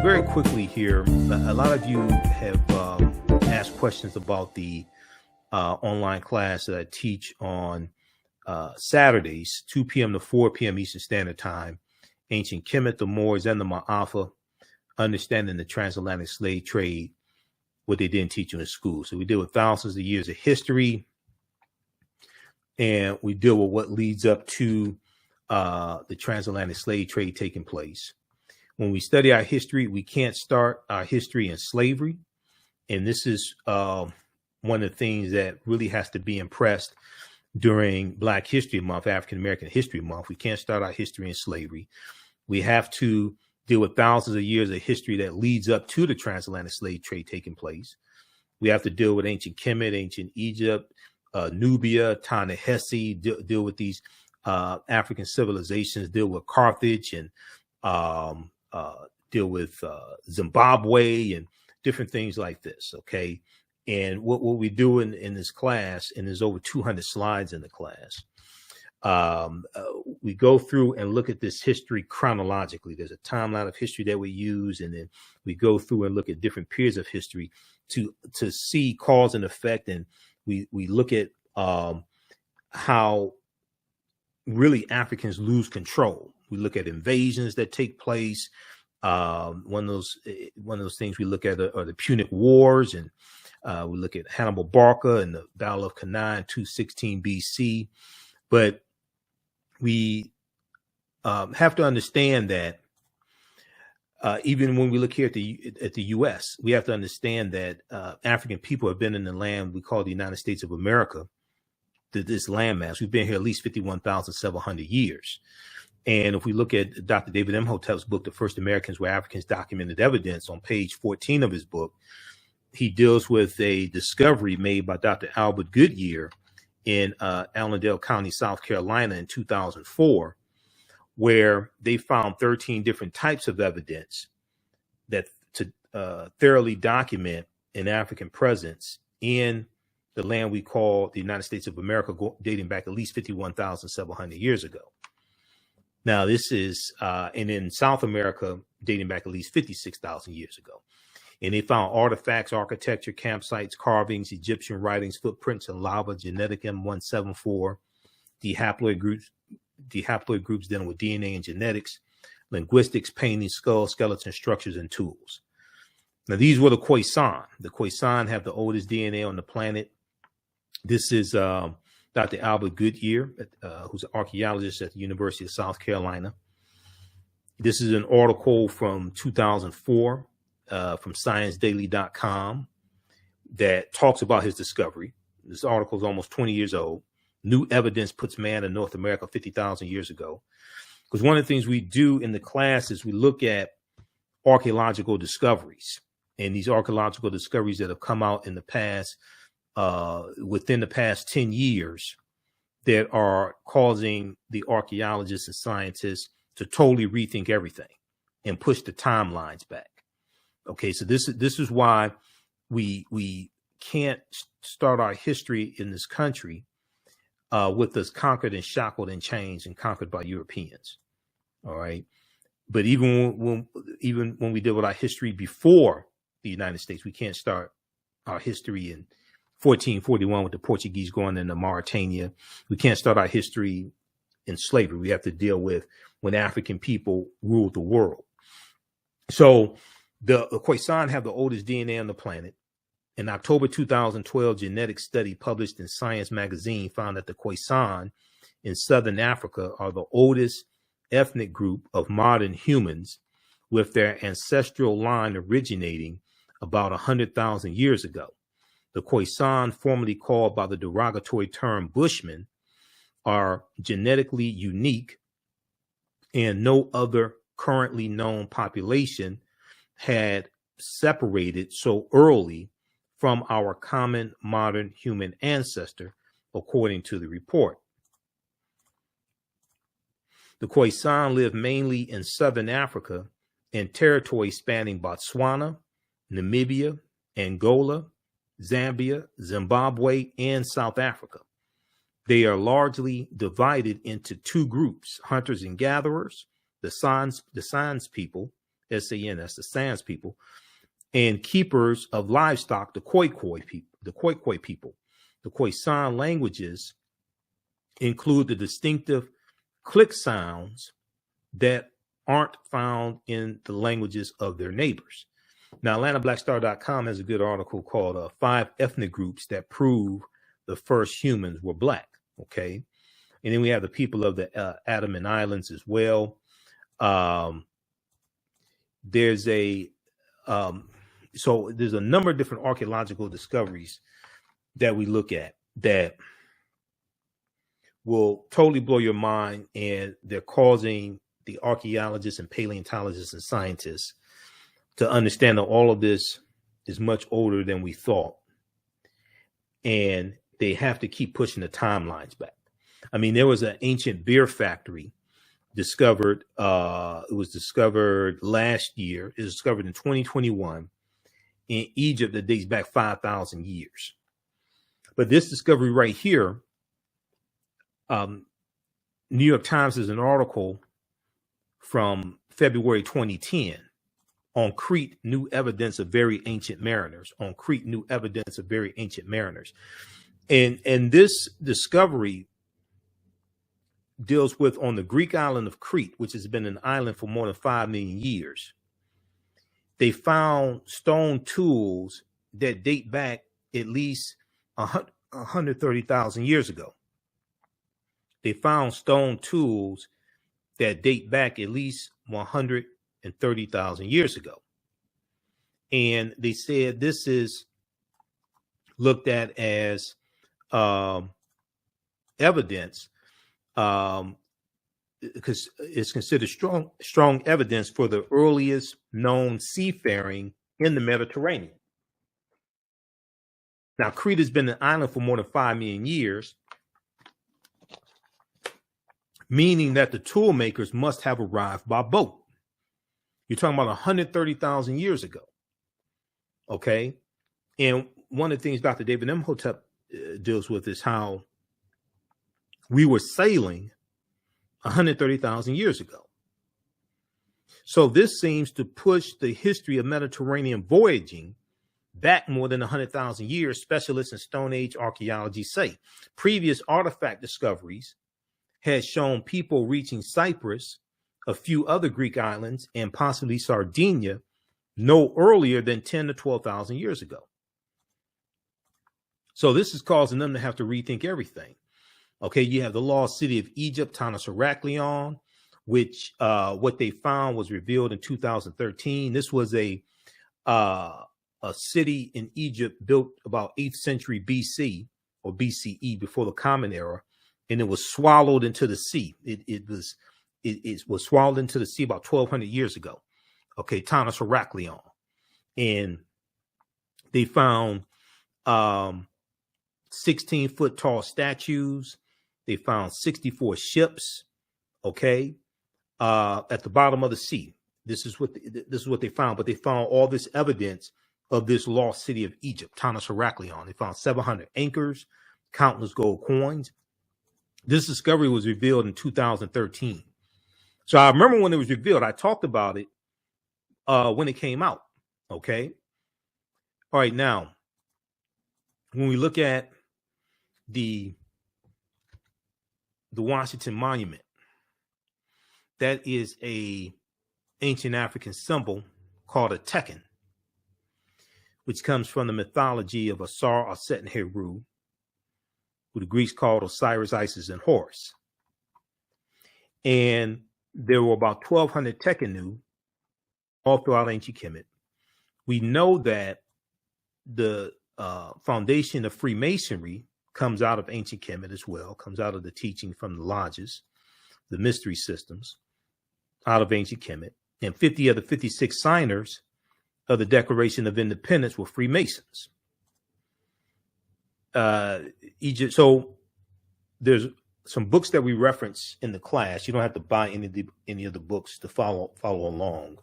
very quickly here, a lot of you have asked questions about the online class that I teach on Saturdays, 2 p.m. to 4 p.m. Eastern Standard Time, Ancient Kemet, the Moors, and the Maafa, Understanding the Transatlantic Slave Trade, what they didn't teach you in school. So we deal with thousands of years of history, and we deal with what leads up to the transatlantic slave trade taking place. When we study our history, we can't start our history in slavery. And this is one of the things that really has to be impressed during Black History Month, African American History Month. We can't start our history in slavery. We have to deal with thousands of years of history that leads up to the transatlantic slave trade taking place. We have to deal with ancient Kemet, ancient Egypt, Nubia, Ta-Nehisi, deal with these African civilizations, deal with Carthage, and deal with Zimbabwe and different things like this. Okay. And what we do in this class, and there's over 200 slides in the class, we go through and look at this history chronologically. There's a timeline of history that we use, and then we go through and look at different periods of history to see cause and effect. And we look at how really Africans lose control. We look at invasions that take place. One of those things we look at are the Punic Wars, and we look at Hannibal Barca and the Battle of Cannae in 216 BC. But we have to understand that even when we look here at the U.S., we have to understand that African people have been in the land we call the United States of America, this landmass. We've been here at least 51,700 years. And if we look at Dr. David Imhotep's book, The First Americans Were Africans, Documented Evidence, on page 14 of his book, he deals with a discovery made by Dr. Albert Goodyear in Allendale County, South Carolina in 2004, where they found 13 different types of evidence that to thoroughly document an African presence in the land we call the United States of America, dating back at least 51,700 years ago. Now, this is, and in South America, dating back at least 56,000 years ago. And they found artifacts, architecture, campsites, carvings, Egyptian writings, footprints in lava, genetic M174, dihaploid groups dealing with DNA and genetics, linguistics, painting, skulls, skeleton structures, and tools. Now, these were the Khoisan. The Khoisan have the oldest DNA on the planet. This is Dr. Albert Goodyear, who's an archaeologist at the University of South Carolina. This is an article from 2004 from ScienceDaily.com that talks about his discovery. This article is almost 20 years old. New evidence puts man in North America 50,000 years ago. Because one of the things we do in the class is we look at archaeological discoveries, and these archaeological discoveries that have come out in the past, within the past 10 years, that are causing the archaeologists and scientists to totally rethink everything and push the timelines back. Okay, so this is why we can't start our history in this country with us conquered and shackled and chained and conquered by Europeans. All right, but even when we deal with our history before the United States, we can't start our history in 1441 with the Portuguese going into Mauritania. We can't start our history in slavery. We have to deal with when African people ruled the world. So the Khoisan have the oldest DNA on the planet. In October 2012, genetic study published in Science magazine found that the Khoisan in Southern Africa are the oldest ethnic group of modern humans, with their ancestral line originating about 100,000 years ago. The Khoisan, formerly called by the derogatory term Bushmen, are genetically unique, and no other currently known population had separated so early from our common modern human ancestor, according to the report. The Khoisan live mainly in Southern Africa and territories spanning Botswana, Namibia, Angola, Zambia, Zimbabwe, and South Africa. They are largely divided into two groups: hunters and gatherers, the Sans people, S-A-N, that's the Sans people, and keepers of livestock, the Khoisan people. The Khoisan languages include the distinctive click sounds that aren't found in the languages of their neighbors. Now, AtlantaBlackStar.com has a good article called 5 Ethnic Groups That Prove the First Humans Were Black. Okay. And then we have the people of the Andaman Islands as well. There's a number of different archaeological discoveries that we look at that will totally blow your mind, and they're causing the archaeologists and paleontologists and scientists to understand that all of this is much older than we thought, and they have to keep pushing the timelines back. I mean, there was an ancient beer factory discovered. It was discovered last year. It was discovered in 2021 in Egypt that dates back 5,000 years. But this discovery right here, New York Times has an article from February 2010 on Crete, new evidence of very ancient mariners. On Crete, new evidence of very ancient mariners. And this discovery deals with on the Greek island of Crete, which has been an island for more than 5 million years. They found stone tools that date back at least 130,000 years ago. They found stone tools that date back at least 130,000 years ago. And they said this is looked at as evidence, because it's considered strong evidence for the earliest known seafaring in the Mediterranean. Now, Crete has been an island for more than 5 million years, meaning that the tool makers must have arrived by boat. You're talking about 130,000 years ago. Okay. And one of the things Dr. David Imhotep deals with is how we were sailing 130,000 years ago. So this seems to push the history of Mediterranean voyaging back more than 100,000 years, specialists in Stone Age archaeology say. Previous artifact discoveries had shown people reaching Cyprus, a few other Greek islands, and possibly Sardinia no earlier than 10 to 12,000 years ago. So this is causing them to have to rethink everything. Okay, you have the lost city of Egypt, Tanis Heraklion, which what they found was revealed in 2013. This was a city in Egypt built about 8th century BC or BCE, before the Common Era, and it was swallowed into the sea. It was swallowed into the sea about 1,200 years ago. Okay, Tanis Heraklion, and they found 16-foot tall statues. They found 64 ships, okay, at the bottom of the sea. This is what they found, but they found all this evidence of this lost city of Egypt, Tanis Heraklion. They found 700 anchors, countless gold coins. This discovery was revealed in 2013. So I remember when it was revealed, I talked about it when it came out, okay? All right, now, when we look at the Washington Monument, that is a ancient African symbol called a Tekken, which comes from the mythology of Asar, Aset, and Heru, who the Greeks called Osiris, Isis, and Horus. And there were about 1,200 Tekkenu all throughout ancient Kemet. We know that the foundation of Freemasonry comes out of ancient Kemet as well, comes out of the teaching from the lodges, the mystery systems, out of ancient Kemet. And 50 of the 56 signers of the Declaration of Independence were Freemasons. Egypt. So there's some books that we reference in the class. You don't have to buy any of the books to follow along.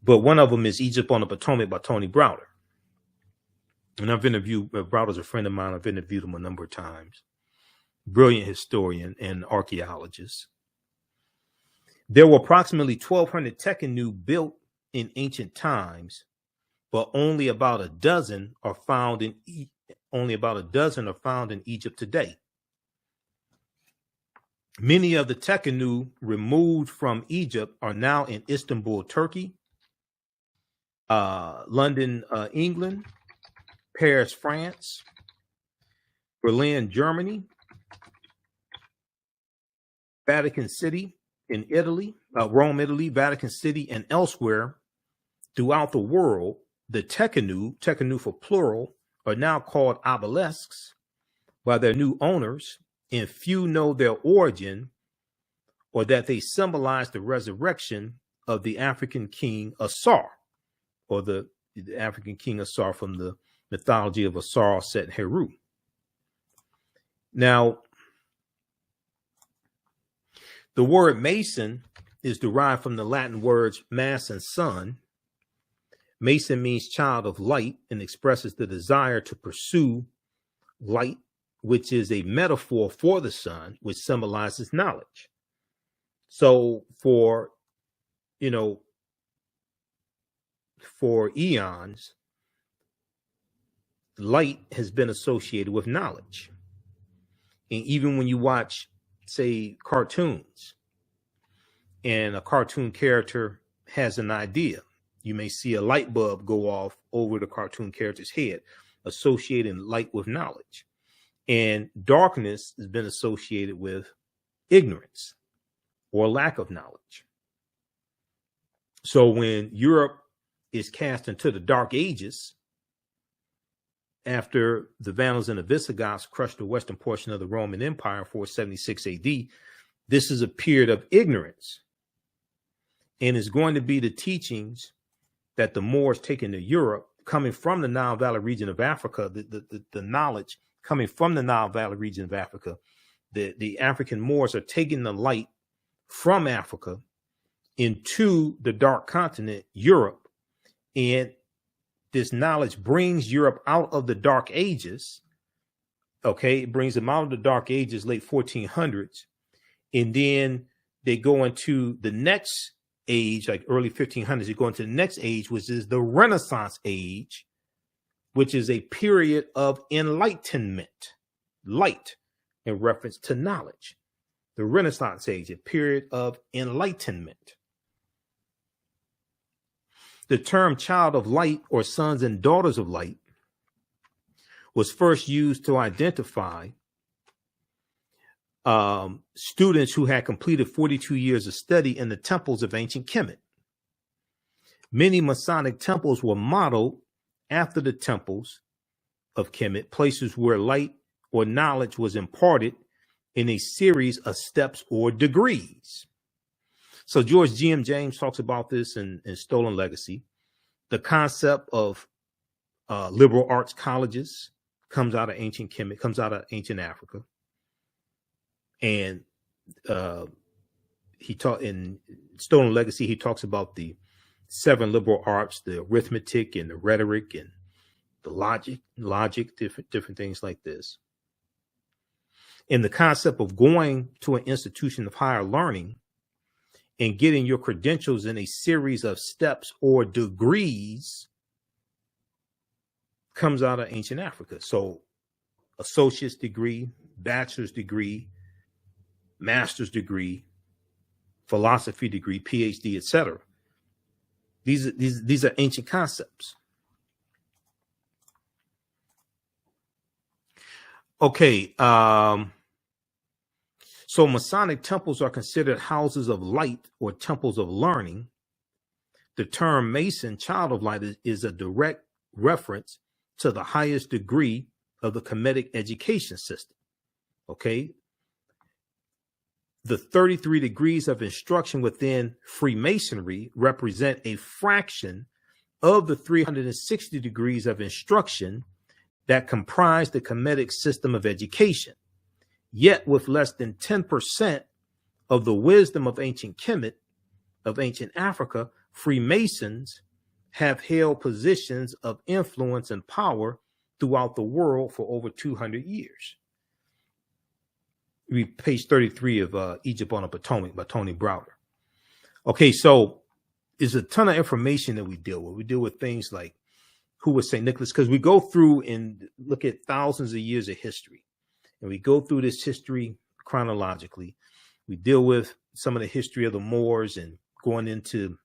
But one of them is Egypt on the Potomac by Tony Browder. And I've interviewed, Browder's a friend of mine. I've interviewed him a number of times. Brilliant historian and archaeologist. There were approximately 1,200 Tekenu built in ancient times, but only about a dozen are found in Egypt today. Many of the Tekenu removed from Egypt are now in Istanbul, Turkey, London, England, Paris, France, Berlin, Germany, Vatican City in Italy, Rome, Italy, Vatican City, and elsewhere throughout the world. The Tekenu for plural, are now called obelisks by their new owners, and few know their origin or that they symbolize the resurrection of the African king Asar, or the African king Asar from the mythology of Asar, Set, and Heru. Now, the word Mason is derived from the Latin words mass and sun. Mason means child of light and expresses the desire to pursue light, which is a metaphor for the sun, which symbolizes knowledge. So for eons, light has been associated with knowledge. And even when you watch, say, cartoons, and a cartoon character has an idea, you may see a light bulb go off over the cartoon character's head, associating light with knowledge. And darkness has been associated with ignorance or lack of knowledge. So when Europe is cast into the Dark Ages, after the Vandals and the Visigoths crushed the western portion of the Roman Empire in 476 AD, this is a period of ignorance. And it's going to be the teachings that the Moors taken to Europe, coming from the Nile Valley region of Africa, the knowledge coming from the Nile Valley region of Africa. The African Moors are taking the light from Africa into the dark continent, Europe. And this knowledge brings Europe out of the Dark Ages. Okay, it brings them out of the Dark Ages, late 1400s. And then they go into the next age, like early 1500s, you go into the next age, which is the Renaissance age, which is a period of enlightenment, light in reference to knowledge. The Renaissance age, a period of enlightenment. The term child of light or sons and daughters of light was first used to identify students who had completed 42 years of study in the temples of ancient Kemet. Many Masonic temples were modeled after the temples of Kemet, places where light or knowledge was imparted in a series of steps or degrees. So George G.M. James talks about this in Stolen Legacy. The concept of liberal arts colleges comes out of ancient Kemet, comes out of ancient Africa. And he taught in Stolen Legacy, he talks about the 7 liberal arts, the arithmetic and the rhetoric and the logic, different things like this. And the concept of going to an institution of higher learning and getting your credentials in a series of steps or degrees comes out of ancient Africa. So associate's degree, bachelor's degree, master's degree, philosophy degree, PhD, etc. These are ancient concepts. Okay, so Masonic temples are considered houses of light or temples of learning. The term Mason, child of light, is a direct reference to the highest degree of the Kemetic education system. Okay. The 33 degrees of instruction within Freemasonry represent a fraction of the 360 degrees of instruction that comprise the Kemetic system of education. Yet with less than 10% of the wisdom of ancient Kemet, of ancient Africa, Freemasons have held positions of influence and power throughout the world for over 200 years. Read page 33 of Egypt on the Potomac by Tony Browder. Okay, so there's a ton of information that we deal with. We deal with things like who was St. Nicholas, because we go through and look at thousands of years of history. And we go through this history chronologically. We deal with some of the history of the Moors and going into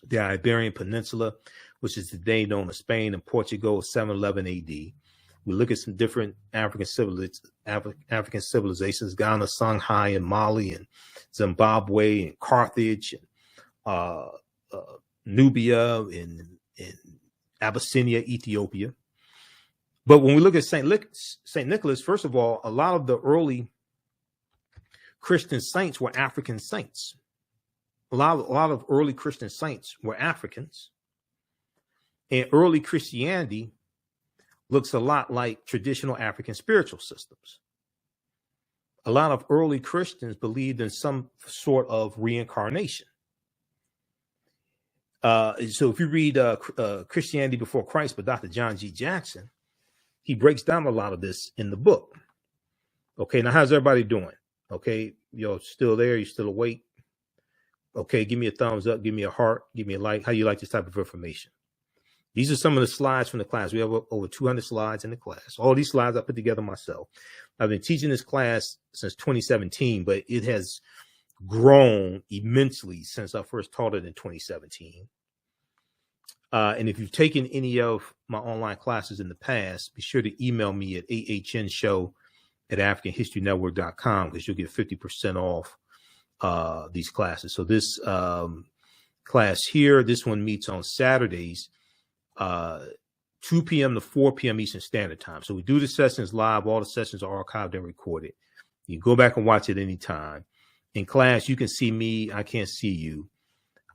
the Iberian Peninsula, which is today known as Spain and Portugal, 711 AD. We look at some different African civilizations, Ghana, Songhai, and Mali, and Zimbabwe, and Carthage, and Nubia, and Abyssinia, Ethiopia. But when we look at St. Nicholas, first of all, a lot of the early Christian saints were African saints. A lot of early Christian saints were Africans. And early Christianity looks a lot like traditional African spiritual systems. A lot of early Christians believed in some sort of reincarnation. So if you read Christianity Before Christ by Dr. John G. Jackson, he breaks down a lot of this in the book. Okay, now how's everybody doing? Okay, you're still there? You still awake? Okay, give me a thumbs up, give me a heart, give me a like. How you like this type of information? These are some of the slides from the class. We have over 200 slides in the class. All these slides I put together myself. I've been teaching this class since 2017, but it has grown immensely since I first taught it in 2017. And if you've taken any of my online classes in the past, be sure to email me at ahnshow@africanhistorynetwork.com, because you'll get 50% off these classes. So this class here, this one meets on Saturdays, 2 p.m. to 4 p.m. Eastern Standard Time. So we do the sessions live. All the sessions are archived and recorded. You can go back and watch it anytime. In class, you can see me. I can't see you.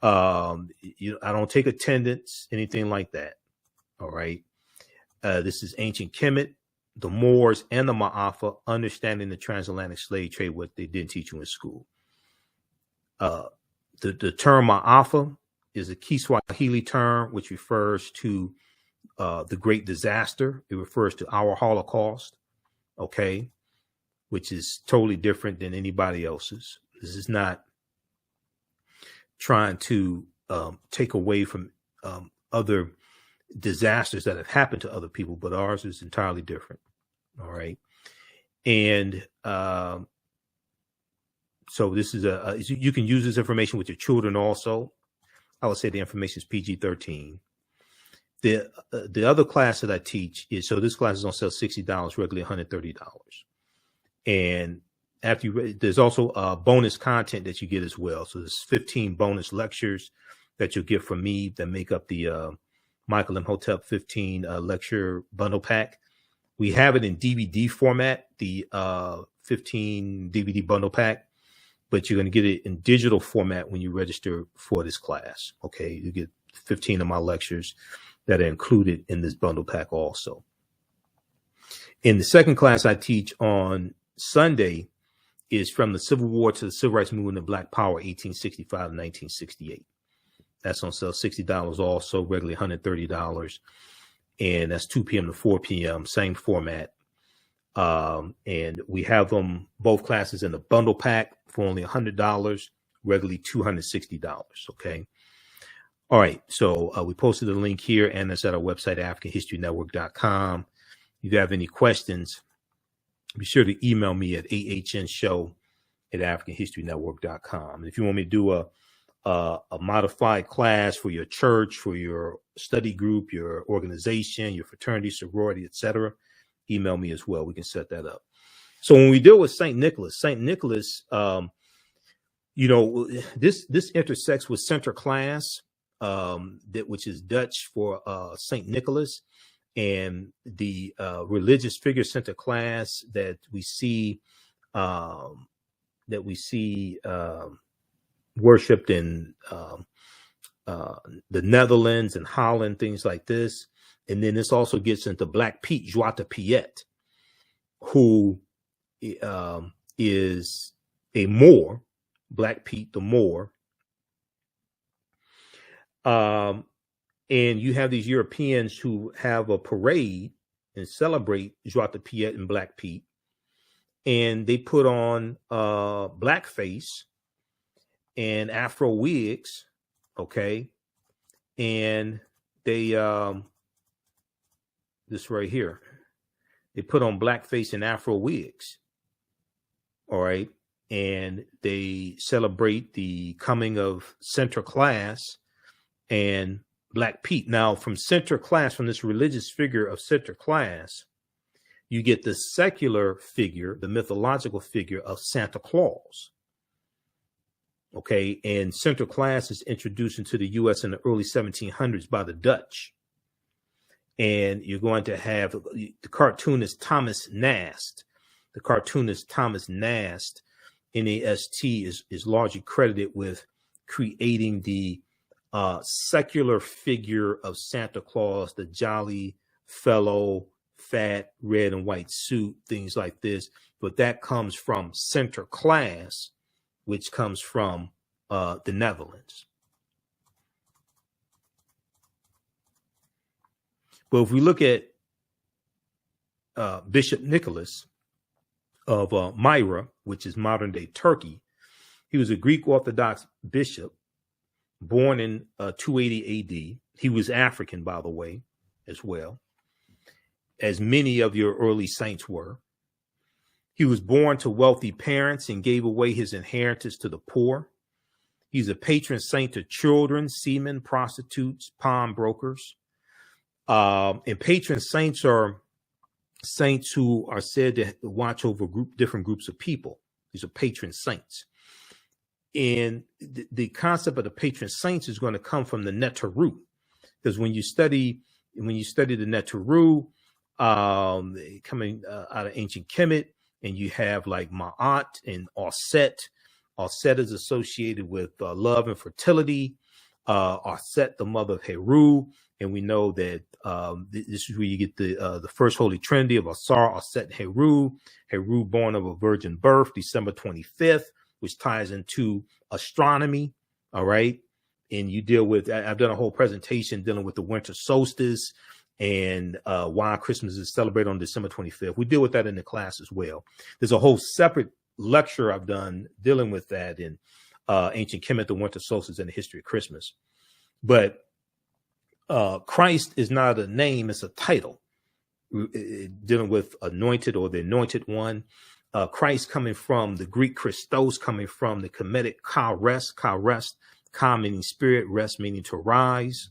I don't take attendance, anything like that. All right. This is ancient Kemet, the Moors, and the Maafa, understanding the transatlantic slave trade, what they didn't teach you in school. The term Maafa is a Kiswahili term which refers to the Great Disaster. It refers to our Holocaust, okay, which is totally different than anybody else's. This is not trying to take away from other disasters that have happened to other people, but ours is entirely different. All right. And so this is you can use this information with your children also. I would say the information is PG-13. The other class that I teach is, so this class is on sale $60, regularly $130. And after there's also bonus content that you get as well. So there's 15 bonus lectures that you'll get from me that make up the Michael Imhotep 15 lecture bundle pack. We have it in DVD format, the 15 DVD bundle pack, but you're going to get it in digital format when you register for this class. Okay, you get 15 of my lectures that are included in this bundle pack also. In the second class I teach on Sunday is From the Civil War to the Civil Rights Movement of Black Power, 1865 to 1968. That's on sale $60 also, regularly $130. And that's 2 p.m. to 4 p.m., same format. And we have them, both classes, in the bundle pack for only $100, regularly $260. Okay. All right. So we posted a link here, and it's at our website, AfricanHistoryNetwork.com. If you have any questions, be sure to email me at ahnshow@AfricanHistoryNetwork.com. And if you want me to do a modified class for your church, for your study group, your organization, your fraternity, sorority, etc., email me as well. We can set that up. So when we deal with St. Nicholas, this intersects with Sinterklaas, which is Dutch for St. Nicholas, and the religious figure Sinterklaas that we see worshipped in the Netherlands and Holland, things like this. And then this also gets into Black Pete, Zwarte Piet, who is a Moor, Black Pete the Moor. And you have these Europeans who have a parade and celebrate Zwarte Piet and Black Pete. And they put on blackface, and Afro wigs, okay, and they this right here, they put on blackface and Afro wigs, all right, and they celebrate the coming of Sinterklaas and Black Pete. Now, from Sinterklaas, from this religious figure of Sinterklaas, you get the secular figure, the mythological figure of Santa Claus. Okay, and Sinterklaas is introduced into the U.S. in the early 1700s by the Dutch. And you're going to have the cartoonist Thomas Nast. The cartoonist Thomas Nast, N-A-S-T, is largely credited with creating the secular figure of Santa Claus, the jolly fellow, fat, red and white suit, things like this. But that comes from Sinterklaas, which comes from the Netherlands. But if we look at Bishop Nicholas of Myra, which is modern day Turkey, he was a Greek Orthodox bishop born in 280 AD. He was African, by the way, as well, as many of your early saints were. He was born to wealthy parents and gave away his inheritance to the poor. He's a patron saint to children, seamen, prostitutes, pawnbrokers. And patron saints are saints who are said to watch over different groups of people. These are patron saints. And the concept of the patron saints is going to come from the Neteru, because when you study the Neteru, coming out of ancient Kemet, and you have like Ma'at and Auset. Auset is associated with love and fertility. Auset, the mother of Heru, and we know that this is where you get the first Holy Trinity of Asar, Auset, and Heru. Heru, born of a virgin birth, December 25th, which ties into astronomy. All right, and you deal with. I've done a whole presentation dealing with the winter solstice and why Christmas is celebrated on December 25th. We deal with that in the class as well. There's a whole separate lecture I've done dealing with that in ancient Kemet, the winter solstice, and the history of Christmas. But Christ is not a name, it's a title, dealing with anointed or the anointed one. Christ coming from the Greek Christos, coming from the Kemetic ka rest, ka meaning spirit, rest meaning to rise.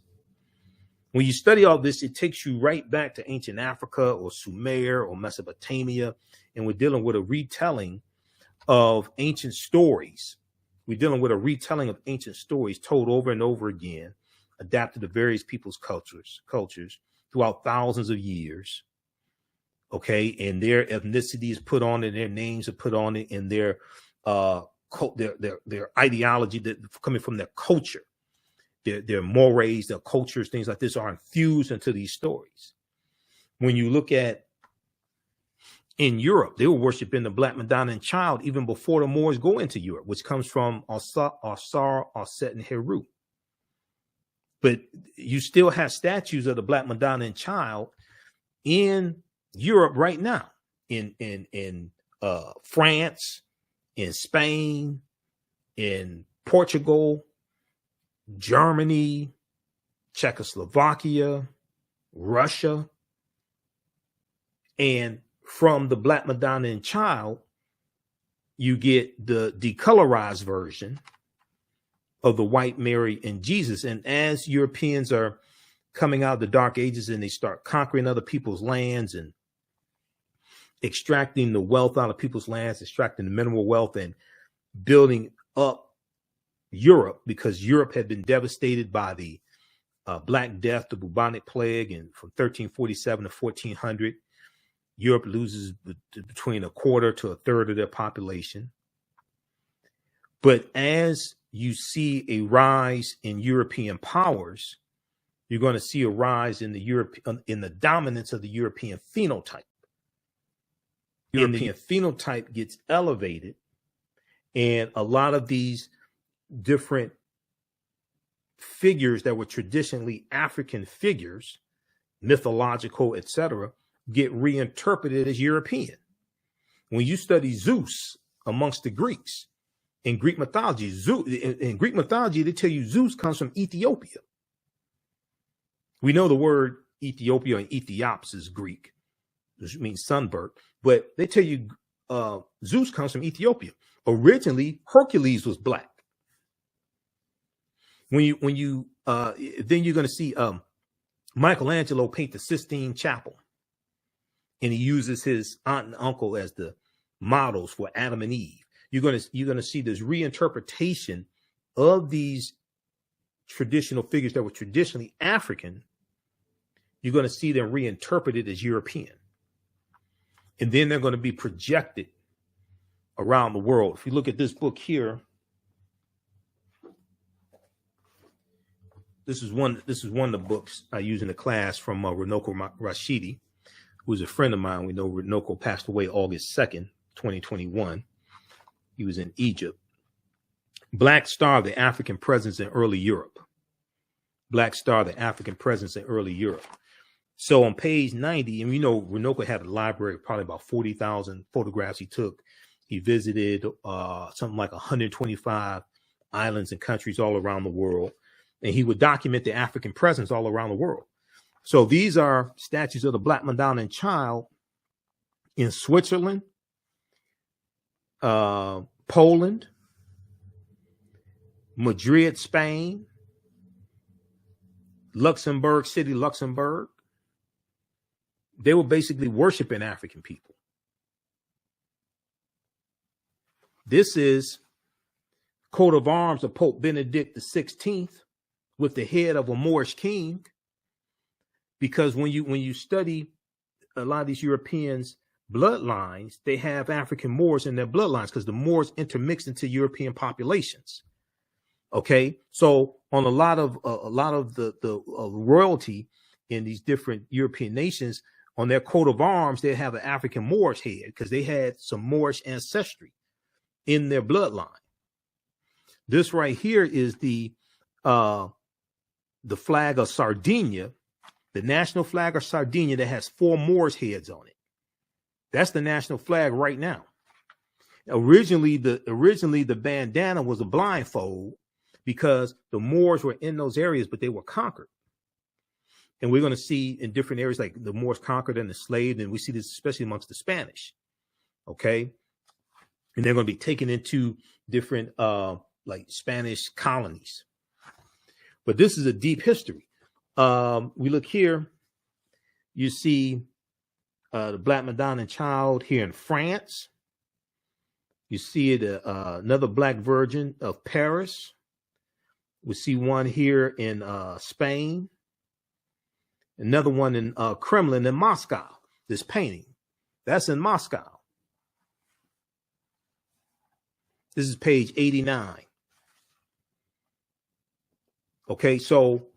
When you study all this, it takes you right back to ancient Africa or Sumer or Mesopotamia, and we're dealing with a retelling of ancient stories. We're dealing with a retelling of ancient stories told over and over again, adapted to various people's cultures throughout thousands of years. Okay, and their ethnicity is put on it, their names are put on it, and their ideology that coming from their culture. Their mores, their cultures, things like this are infused into these stories. When you look at in Europe, they were worshiping the Black Madonna and Child even before the Moors go into Europe, which comes from Asar, Auset, and Heru. But you still have statues of the Black Madonna and Child in Europe right now, in France, in Spain, in Portugal, Germany, Czechoslovakia, Russia. And from the Black Madonna and Child, you get the decolorized version of the white Mary and Jesus. And as Europeans are coming out of the Dark Ages and they start conquering other people's lands and extracting the wealth out of people's lands, extracting the mineral wealth and building up Europe, because Europe had been devastated by the Black Death, the bubonic plague, and from 1347 to 1400, Europe loses between a quarter to a third of their population. But as you see a rise in European powers, you're going to see a rise in the dominance of the European phenotype. European phenotype gets elevated, and a lot of these different figures that were traditionally African figures, mythological, etc., get reinterpreted as European. When you study Zeus amongst the Greeks, In Greek mythology, in Greek mythology, they tell you Zeus comes from Ethiopia. We know the word Ethiopia and Ethiops is Greek, which means sunburnt, but they tell you Zeus comes from Ethiopia. Originally, Hercules was black. Then you're going to see Michelangelo paint the Sistine Chapel, and he uses his aunt and uncle as the models for Adam and Eve. You're going to see this reinterpretation of these traditional figures that were traditionally African. You're going to see them reinterpreted as European, and then they're going to be projected around the world. If you look at this book here, this is one of the books I use in the class from Runoko Rashidi, who's a friend of mine. We know Runoko passed away August 2nd, 2021. He was in Egypt. Black Star, the African presence in early Europe. Black Star, the African presence in early Europe. So on page 90, and we know Runoko had a library of probably about 40,000 photographs he took. He visited something like 125 islands and countries all around the world. And he would document the African presence all around the world. So these are statues of the Black Madonna and Child in Switzerland, Poland, Madrid, Spain, Luxembourg City, Luxembourg. They were basically worshiping African people. This is coat of arms of Pope Benedict XVI with the head of a Moorish king. Because when you study a lot of these Europeans' bloodlines, they have African Moors in their bloodlines because the Moors intermixed into European populations. Okay, so on a lot of the royalty in these different European nations, on their coat of arms, they have an African Moorish head because they had some Moorish ancestry in their bloodline. This right here is the flag of Sardinia, the national flag of Sardinia that has 4 Moors heads on it. That's the national flag right now. Originally, the bandana was a blindfold because the Moors were in those areas, but they were conquered. And we're going to see in different areas, like the Moors conquered and enslaved, and we see this especially amongst the Spanish. Okay. And they're going to be taken into different like Spanish colonies. But this is a deep history. We look here, you see the Black Madonna and Child here in France. You see it, another Black Virgin of Paris. We see one here in Spain. Another one in Kremlin in Moscow. This painting, that's in Moscow. This is page 89. Okay, so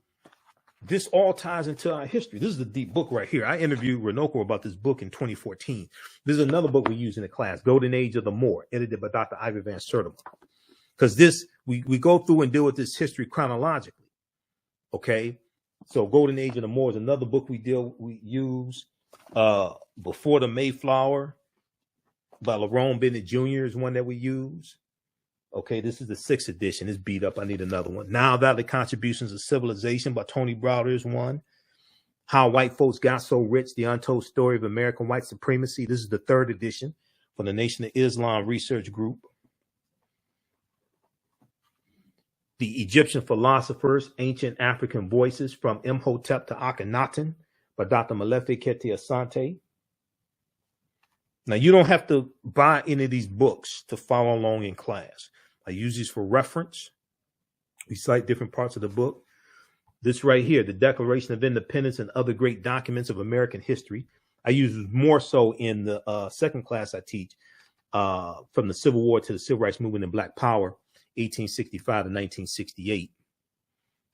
this all ties into our history. This is a deep book right here. I interviewed Runoko about this book in 2014. This is another book we use in the class, Golden Age of the Moor, edited by Dr. Ivy Van Sertima. Because this, we go through and deal with this history chronologically. Okay, so Golden Age of the Moor is another book we use. Before the Mayflower by Lerone Bennett Jr. is one that we use. Okay, this is the 6th edition. It's beat up. I need another one. Now Valley Contributions of Civilization by Tony Browder is one. How White Folks Got So Rich, The Untold Story of American White Supremacy. This is the 3rd edition from the Nation of Islam Research Group. The Egyptian Philosophers, Ancient African Voices from Imhotep to Akhenaten by Dr. Malefe Kete Asante. Now, you don't have to buy any of these books to follow along in class. I use these for reference. We cite different parts of the book. This right here, the Declaration of Independence and Other Great Documents of American History. I use it more so in the second class I teach, from the Civil War to the Civil Rights Movement and Black Power, 1865 to 1968.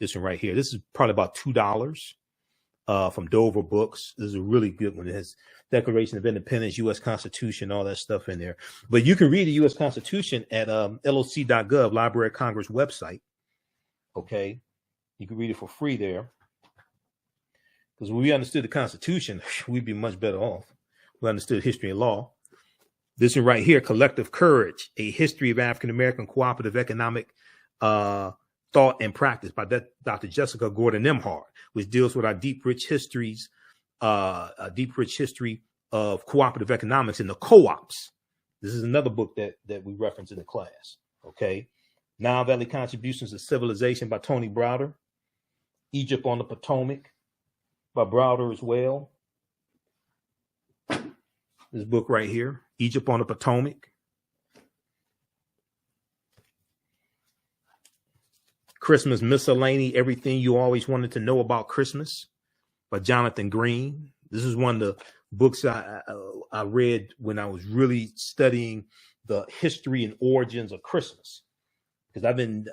This one right here. This is probably about $2 from Dover Books. This is a really good one. It has Declaration of Independence, U.S. Constitution, all that stuff in there. But you can read the U.S. Constitution at loc.gov, Library of Congress website. Okay. You can read it for free there. Because when we understood the Constitution, we'd be much better off. We understood history and law. This one right here, Collective Courage, A History of African American Cooperative Economic Thought and Practice by Dr. Jessica Gordon Nimhart, which deals with our deep, rich history of cooperative economics and the co-ops. This is another book that we reference in the class. Okay. Nile Valley Contributions to Civilization by Tony Browder. Egypt on the Potomac by Browder as well. This book right here, Egypt on the Potomac. Christmas Miscellany, Everything You Always Wanted to Know About Christmas by Jonathan Green. This is one of the books I read when I was really studying the history and origins of Christmas, because I've been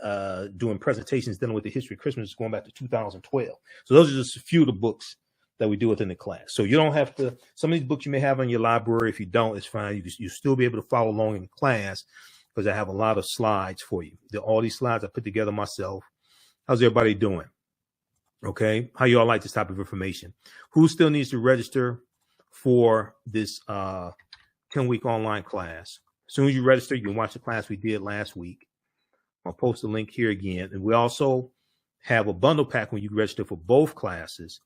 doing presentations dealing with the history of Christmas going back to 2012. So those are just a few of the books that we do within the class. So you don't have to, some of these books you may have in your library. If you don't, it's fine. You still be able to follow along in the class because I have a lot of slides for you. All these slides I put together myself. How's everybody doing? Okay. How you all like this type of information? Who still needs to register for this 10-week online class? As soon as you register, you can watch the class we did last week. I'll post the link here again. And we also have a bundle pack when you register for both classes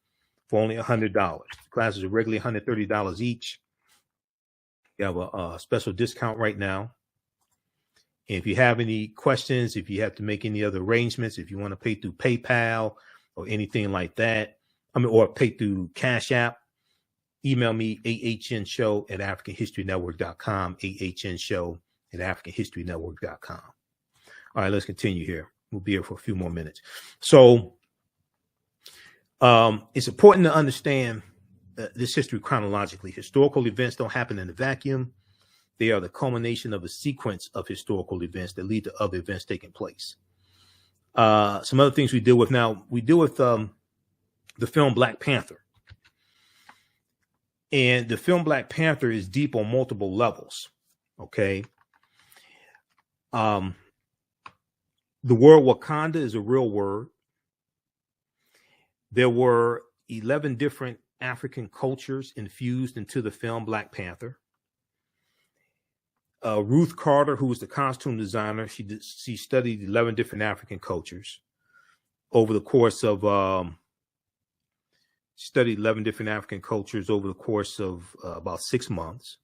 for only $100. The classes are regularly $130 each. You have a special discount right now. And if you have any questions, if you have to make any other arrangements, if you want to pay through PayPal or anything like that, or pay through Cash App, email me ahnshow@africanhistorynetwork.com, ahnshow@africanhistorynetwork.com. All right, let's continue here. We'll be here for a few more minutes. So it's important to understand this history chronologically. Historical events don't happen in a vacuum. They are the culmination of a sequence of historical events that lead to other events taking place. Some other things we deal with now, we deal with the film Black Panther. And the film Black Panther is deep on multiple levels. Okay. The word Wakanda is a real word. There were 11 different African cultures infused into the film Black Panther. Ruth Carter, who was the costume designer, she studied 11 different African cultures over the course of about 6 months.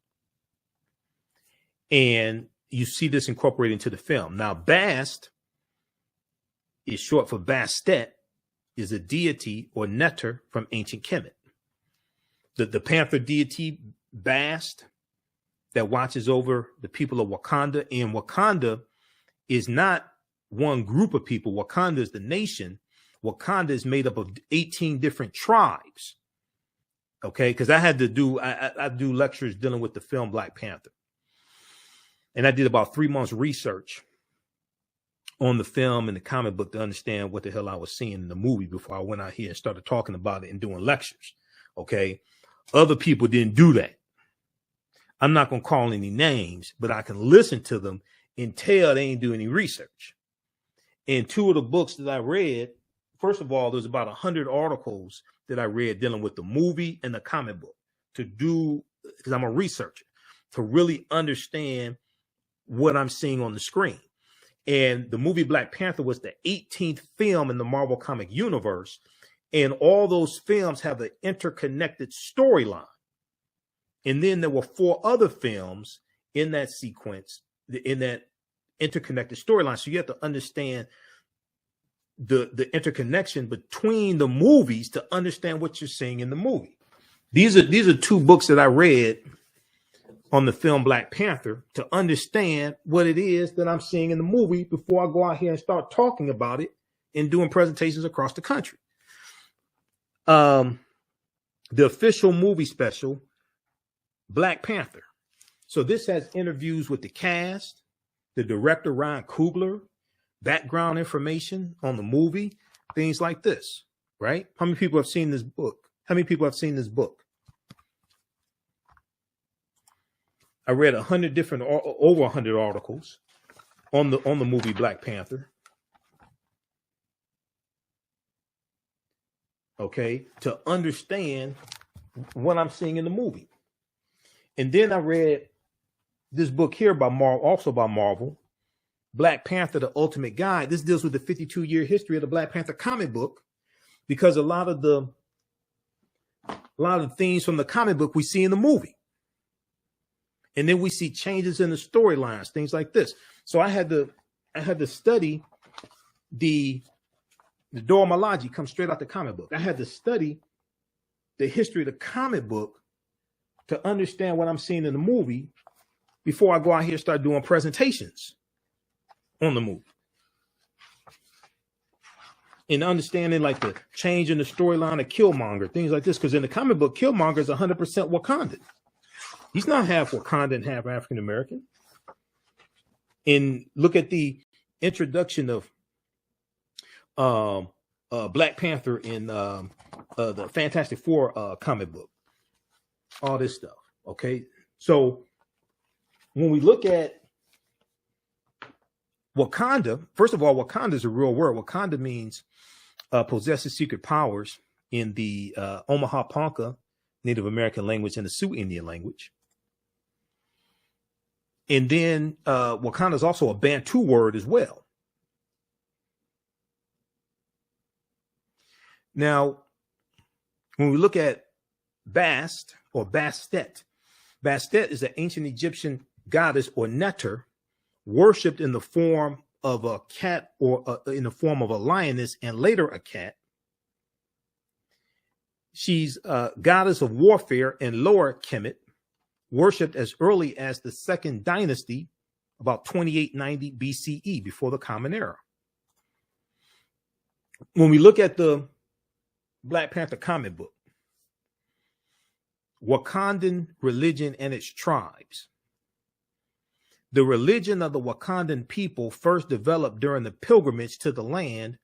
And you see this incorporated into the film. Now, Bast is short for Bastet, is a deity or neter from ancient Kemet. The Panther deity Bast that watches over the people of Wakanda. And Wakanda is not one group of people. Wakanda is the nation. Wakanda is made up of 18 different tribes. Okay, because I do lectures dealing with the film Black Panther. And I did about 3 months research on the film and the comic book to understand what the hell I was seeing in the movie before I went out here and started talking about it and doing lectures. Okay. Other people didn't do that. I'm not going to call any names, but I can listen to them and tell they ain't do any research. And 2 of the books that I read, first of all, there's about 100 articles that I read dealing with the movie and the comic book because I'm a researcher, to really understand what I'm seeing on the screen. And the movie Black Panther was the 18th film in the Marvel comic universe. And all those films have an interconnected storyline. And then there were 4 other films in that sequence, in that interconnected storyline. So you have to understand the interconnection between the movies to understand what you're seeing in the movie. These are 2 books that I read on the film Black Panther to understand what it is that I'm seeing in the movie before I go out here and start talking about it and doing presentations across the country. The official movie special, Black Panther. So this has interviews with the cast, the director, Ryan Coogler, background information on the movie, things like this, right? How many people have seen this book? I read over 100 articles on the movie Black Panther. Okay, to understand what I'm seeing in the movie. And then I read this book here by Marvel, also by Marvel, Black Panther: The Ultimate Guide. This deals with the 52-year history of the Black Panther comic book, because a lot of the themes from the comic book we see in the movie, and then we see changes in the storylines, things like this. So I had to study the Dora Milaje comes straight out the comic book. I had to study the history of the comic book to understand what I'm seeing in the movie before I go out here and start doing presentations on the movie. And understanding like the change in the storyline of Killmonger, things like this. Because in the comic book, Killmonger is 100% Wakandan. He's not half Wakandan, half African American. And look at the introduction of Black Panther in the Fantastic Four comic book. All this stuff. Okay. So when we look at Wakanda, first of all, Wakanda is a real word. Wakanda means possesses secret powers in the Omaha Ponca Native American language and the Sioux Indian language. And then Wakanda is also a Bantu word as well. Now, when we look at Bast or Bastet, Bastet is an ancient Egyptian goddess or neter worshipped in the form of a cat or in the form of a lioness and later a cat. She's a goddess of warfare in Lower Kemet, worshipped as early as the second dynasty, about 2890 BCE, before the Common Era. When we look at the Black Panther comic book, Wakandan religion and its tribes. The religion of the Wakandan people first developed during the pilgrimage to the land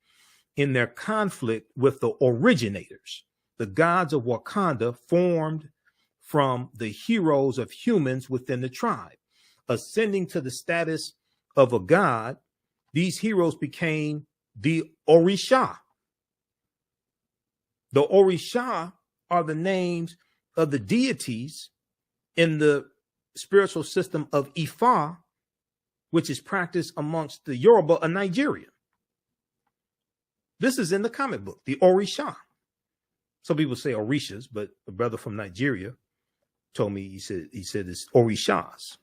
in their conflict with the originators. The gods of Wakanda formed from the heroes of humans within the tribe. Ascending to the status of a god, these heroes became the Orisha. The Orisha are the names of the deities in the spiritual system of Ifa, which is practiced amongst the Yoruba of Nigeria. This is in the comic book, the Orisha. Some people say Orishas, but a brother from Nigeria told me, he said it's Orishas.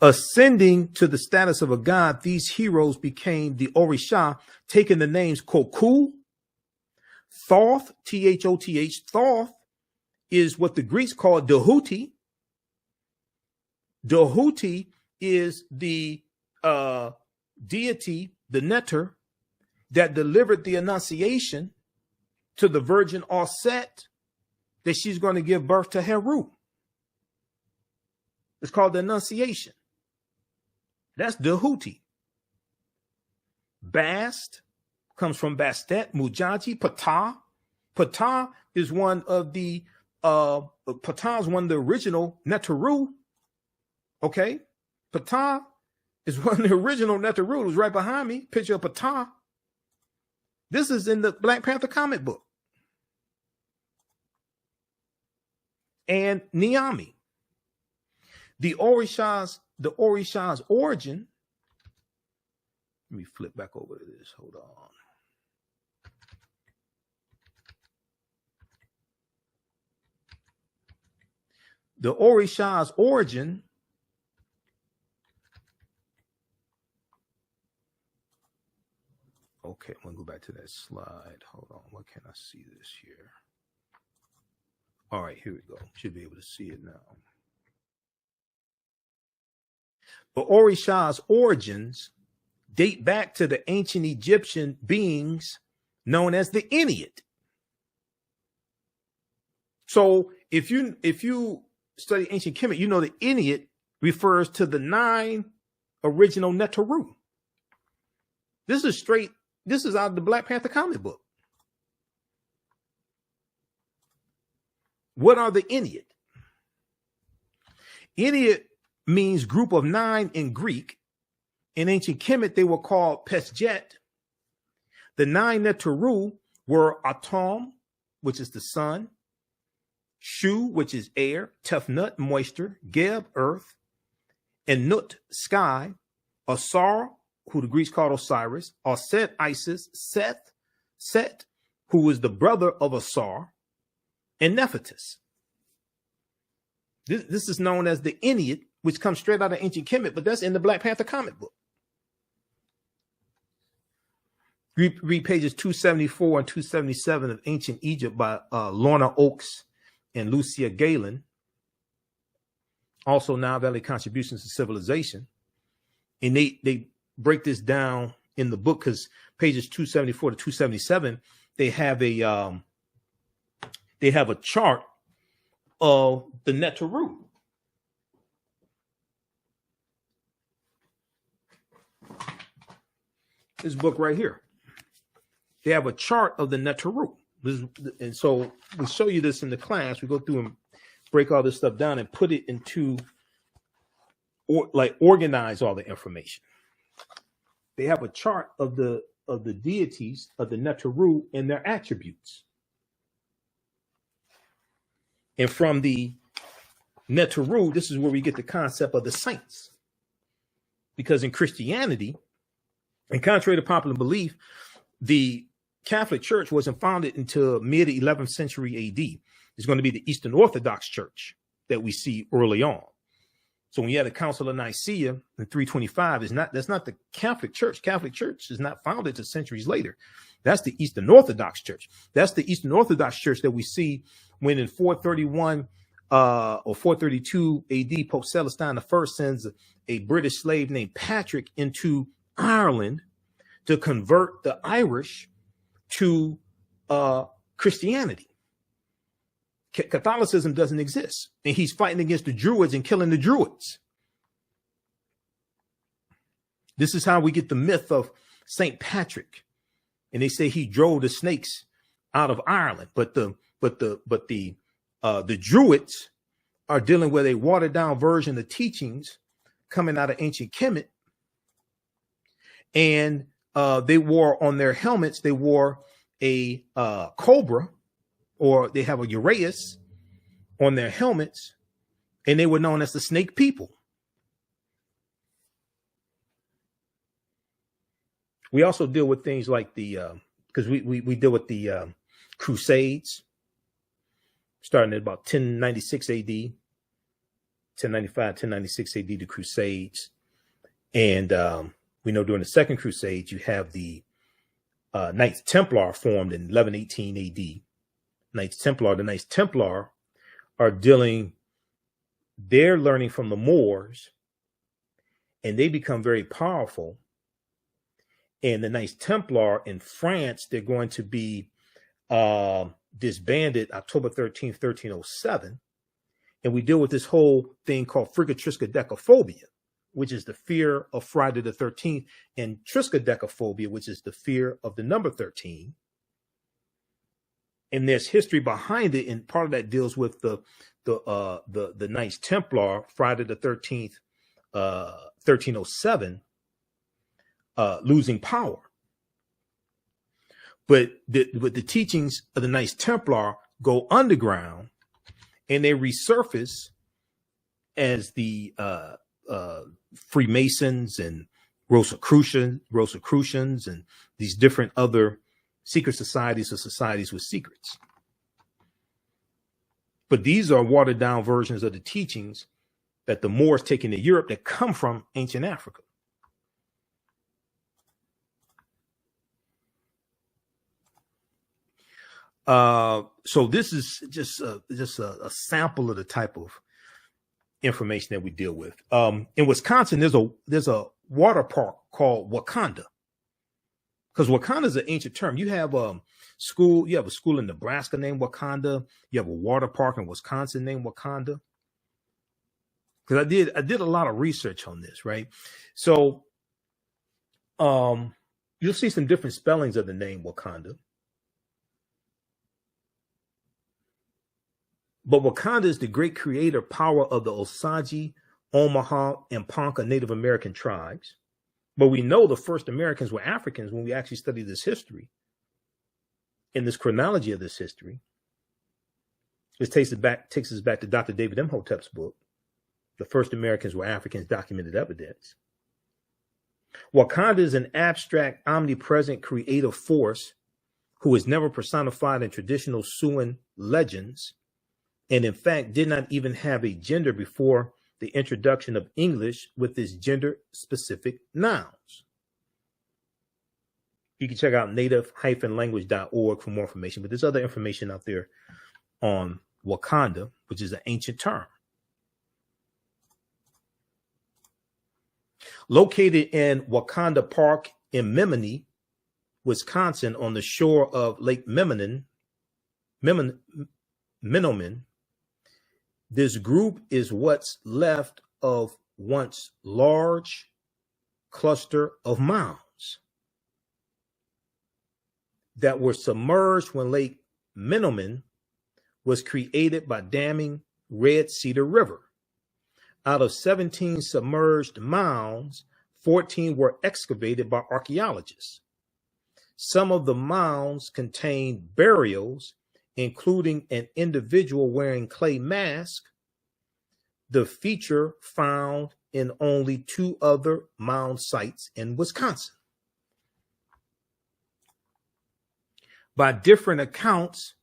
Ascending to the status of a god, these heroes became the Orisha, taking the names Koku, Thoth, Thoth. Thoth is what the Greeks call Dahuti. Dahuti is the deity, the neter, that delivered the Annunciation to the Virgin Auset that she's going to give birth to Heru. It's called the Annunciation. That's Dahuti. Bast comes from Bastet, Mujaji, Ptah. Ptah is one of the original Neteru. Okay, Ptah is one of the original Neteru. It was right behind me. Picture of Ptah. This is in the Black Panther comic book. And Niami. The Orisha's origin. Let me flip back over to this. Hold on. The Orisha's origin okay, I'm going to go back to that slide. Hold on. What can I see this here? All right, here we go. Should be able to see it now. The Orisha's origins date back to the ancient Egyptian beings known as the Inuit. So if you study ancient Kemet, you know the Inuit refers to the 9 original Neteru. This is out of the Black Panther comic book. What are the Inuit? Inuit means group of 9 in Greek. In ancient Kemet, they were called Pesjet. The 9 Neteru were Atom, which is the sun, Shu, which is air, Tefnut, moisture, Geb, earth, and Nut, sky, Asar, who the Greeks called Osiris, Aset, Isis, Seth, Set, who was the brother of Asar, and Nephthys. This is known as the Ennead, which comes straight out of ancient Kemet, but that's in the Black Panther comic book. Read pages 274 and 277 of Ancient Egypt by Lorna Oakes and Lucia Galen. Also Nile Valley Contributions to Civilization. And they break this down in the book, because pages 274 to 277, they have a chart of the Neteru. This book right here. They have a chart of the Neteru. And so we show you this in the class. We go through and break all this stuff down and put it into, or like organize all the information. They have a chart of the deities of the Neteru and their attributes. And from the Neteru, this is where we get the concept of the saints. Because in Christianity, and contrary to popular belief, the Catholic Church wasn't founded until mid 11th century AD. It's going to be the Eastern Orthodox Church that we see early on. So when you had the Council of Nicaea in 325, that's not the Catholic Church. Catholic Church is not founded until centuries later. That's the Eastern Orthodox Church. That's the Eastern Orthodox Church that we see when in 431 or 432 AD, Pope Celestine I sends a British slave named Patrick into Ireland to convert the Irish to Christianity. Catholicism doesn't exist, and he's fighting against the Druids and killing the Druids. This is how we get the myth of Saint Patrick, and they say he drove the snakes out of Ireland. But the Druids are dealing with a watered down version of teachings coming out of ancient Kemet, and they wore on their helmets, they wore a cobra, or they have a uraeus on their helmets, and they were known as the snake people. We also deal with things like because we deal with the Crusades, starting at about 1096 AD, 1095, 1096 AD, the Crusades. And we know during the Second Crusade, you have the Knights Templar formed in 1118 AD. The Knights Templar are they're learning from the Moors, and they become very powerful. And the Knights Templar in France, they're going to be disbanded October 13th, 1307. And we deal with this whole thing called frigatriskaidekaphobia, which is the fear of Friday the 13th, and triskaidekaphobia, which is the fear of the number 13. And there's history behind it, and part of that deals with the Knights Templar, Friday the 13th, 1307, losing power. But the teachings of the Knights Templar go underground, and they resurface as the Freemasons and Rosicrucians and these different other secret societies or societies with secrets. But these are watered down versions of the teachings that the Moors take into Europe that come from ancient Africa. So this is just a sample of the type of information that we deal with. In Wisconsin, there's a water park called Wakanda, because Wakanda is an ancient term. You have a school in Nebraska named Wakanda. You have a water park in Wisconsin named Wakanda. Because I did a lot of research on this, right? So you'll see some different spellings of the name Wakanda. But Wakanda is the great creator power of the Osage, Omaha, and Ponca Native American tribes. But we know the first Americans were Africans when we actually study this history, in this chronology of this history. This takes us back to Dr. David Imhotep's book. The first Americans were Africans, documented evidence. Wakanda is an abstract, omnipresent, creative force who is never personified in traditional Siouan legends, and in fact did not even have a gender before the introduction of English with its gender-specific nouns. You can check out native-language.org for more information, but there's other information out there on Wakanda, which is an ancient term. Located in Wakanda Park in Menominee, Wisconsin, on the shore of Lake Menominee, this group is what's left of once large cluster of mounds that were submerged when Lake Menominee was created by damming Red Cedar River. Out of 17 submerged mounds, 14 were excavated by archaeologists. Some of the mounds contain burials, including an individual wearing clay mask, the feature found in only 2 other mound sites in Wisconsin. By different accounts,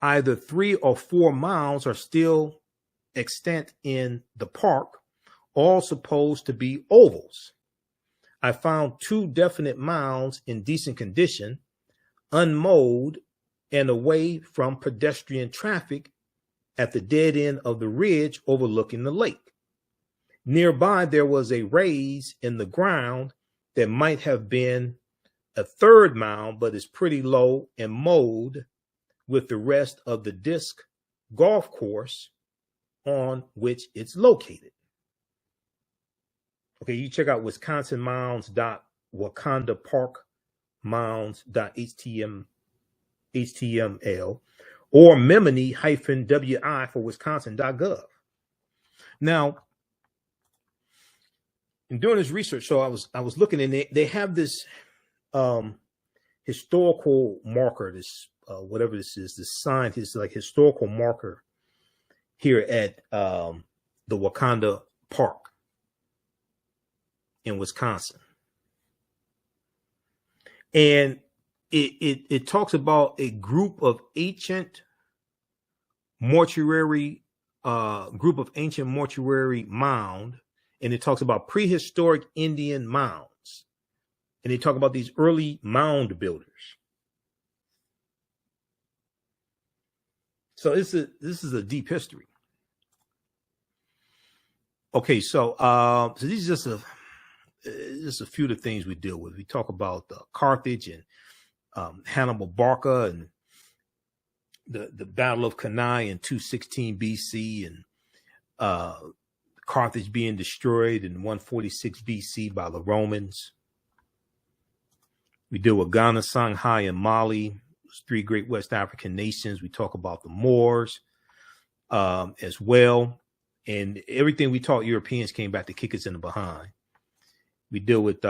either 3 or 4 mounds are still extant in the park, all supposed to be ovals. I found 2 definite mounds in decent condition, unmowed and away from pedestrian traffic at the dead end of the ridge overlooking the lake. Nearby, there was a raise in the ground that might have been a 3rd mound, but is pretty low and mowed with the rest of the disc golf course on which it's located. Okay, you check out wisconsinmounds.wakanda-park-mounds.html or Menominee-wi for wisconsin.gov. Now, in doing this research, so I was looking, and they have this historical marker, this whatever this is, this sign, this like historical marker here at the Wakanda Park in Wisconsin. And it talks about a group of ancient mortuary mound, and it talks about prehistoric Indian mounds. And they talk about these early mound builders. So this is a deep history. Okay, so these are just a few of the things we deal with. We talk about Carthage and Hannibal Barca and the Battle of Cannae in 216 BC, and Carthage being destroyed in 146 BC by the Romans. We deal with Ghana, Songhai, and Mali, 3 great West African nations. We talk about the Moors as well. And everything we taught Europeans came back to kick us in the behind. We deal with,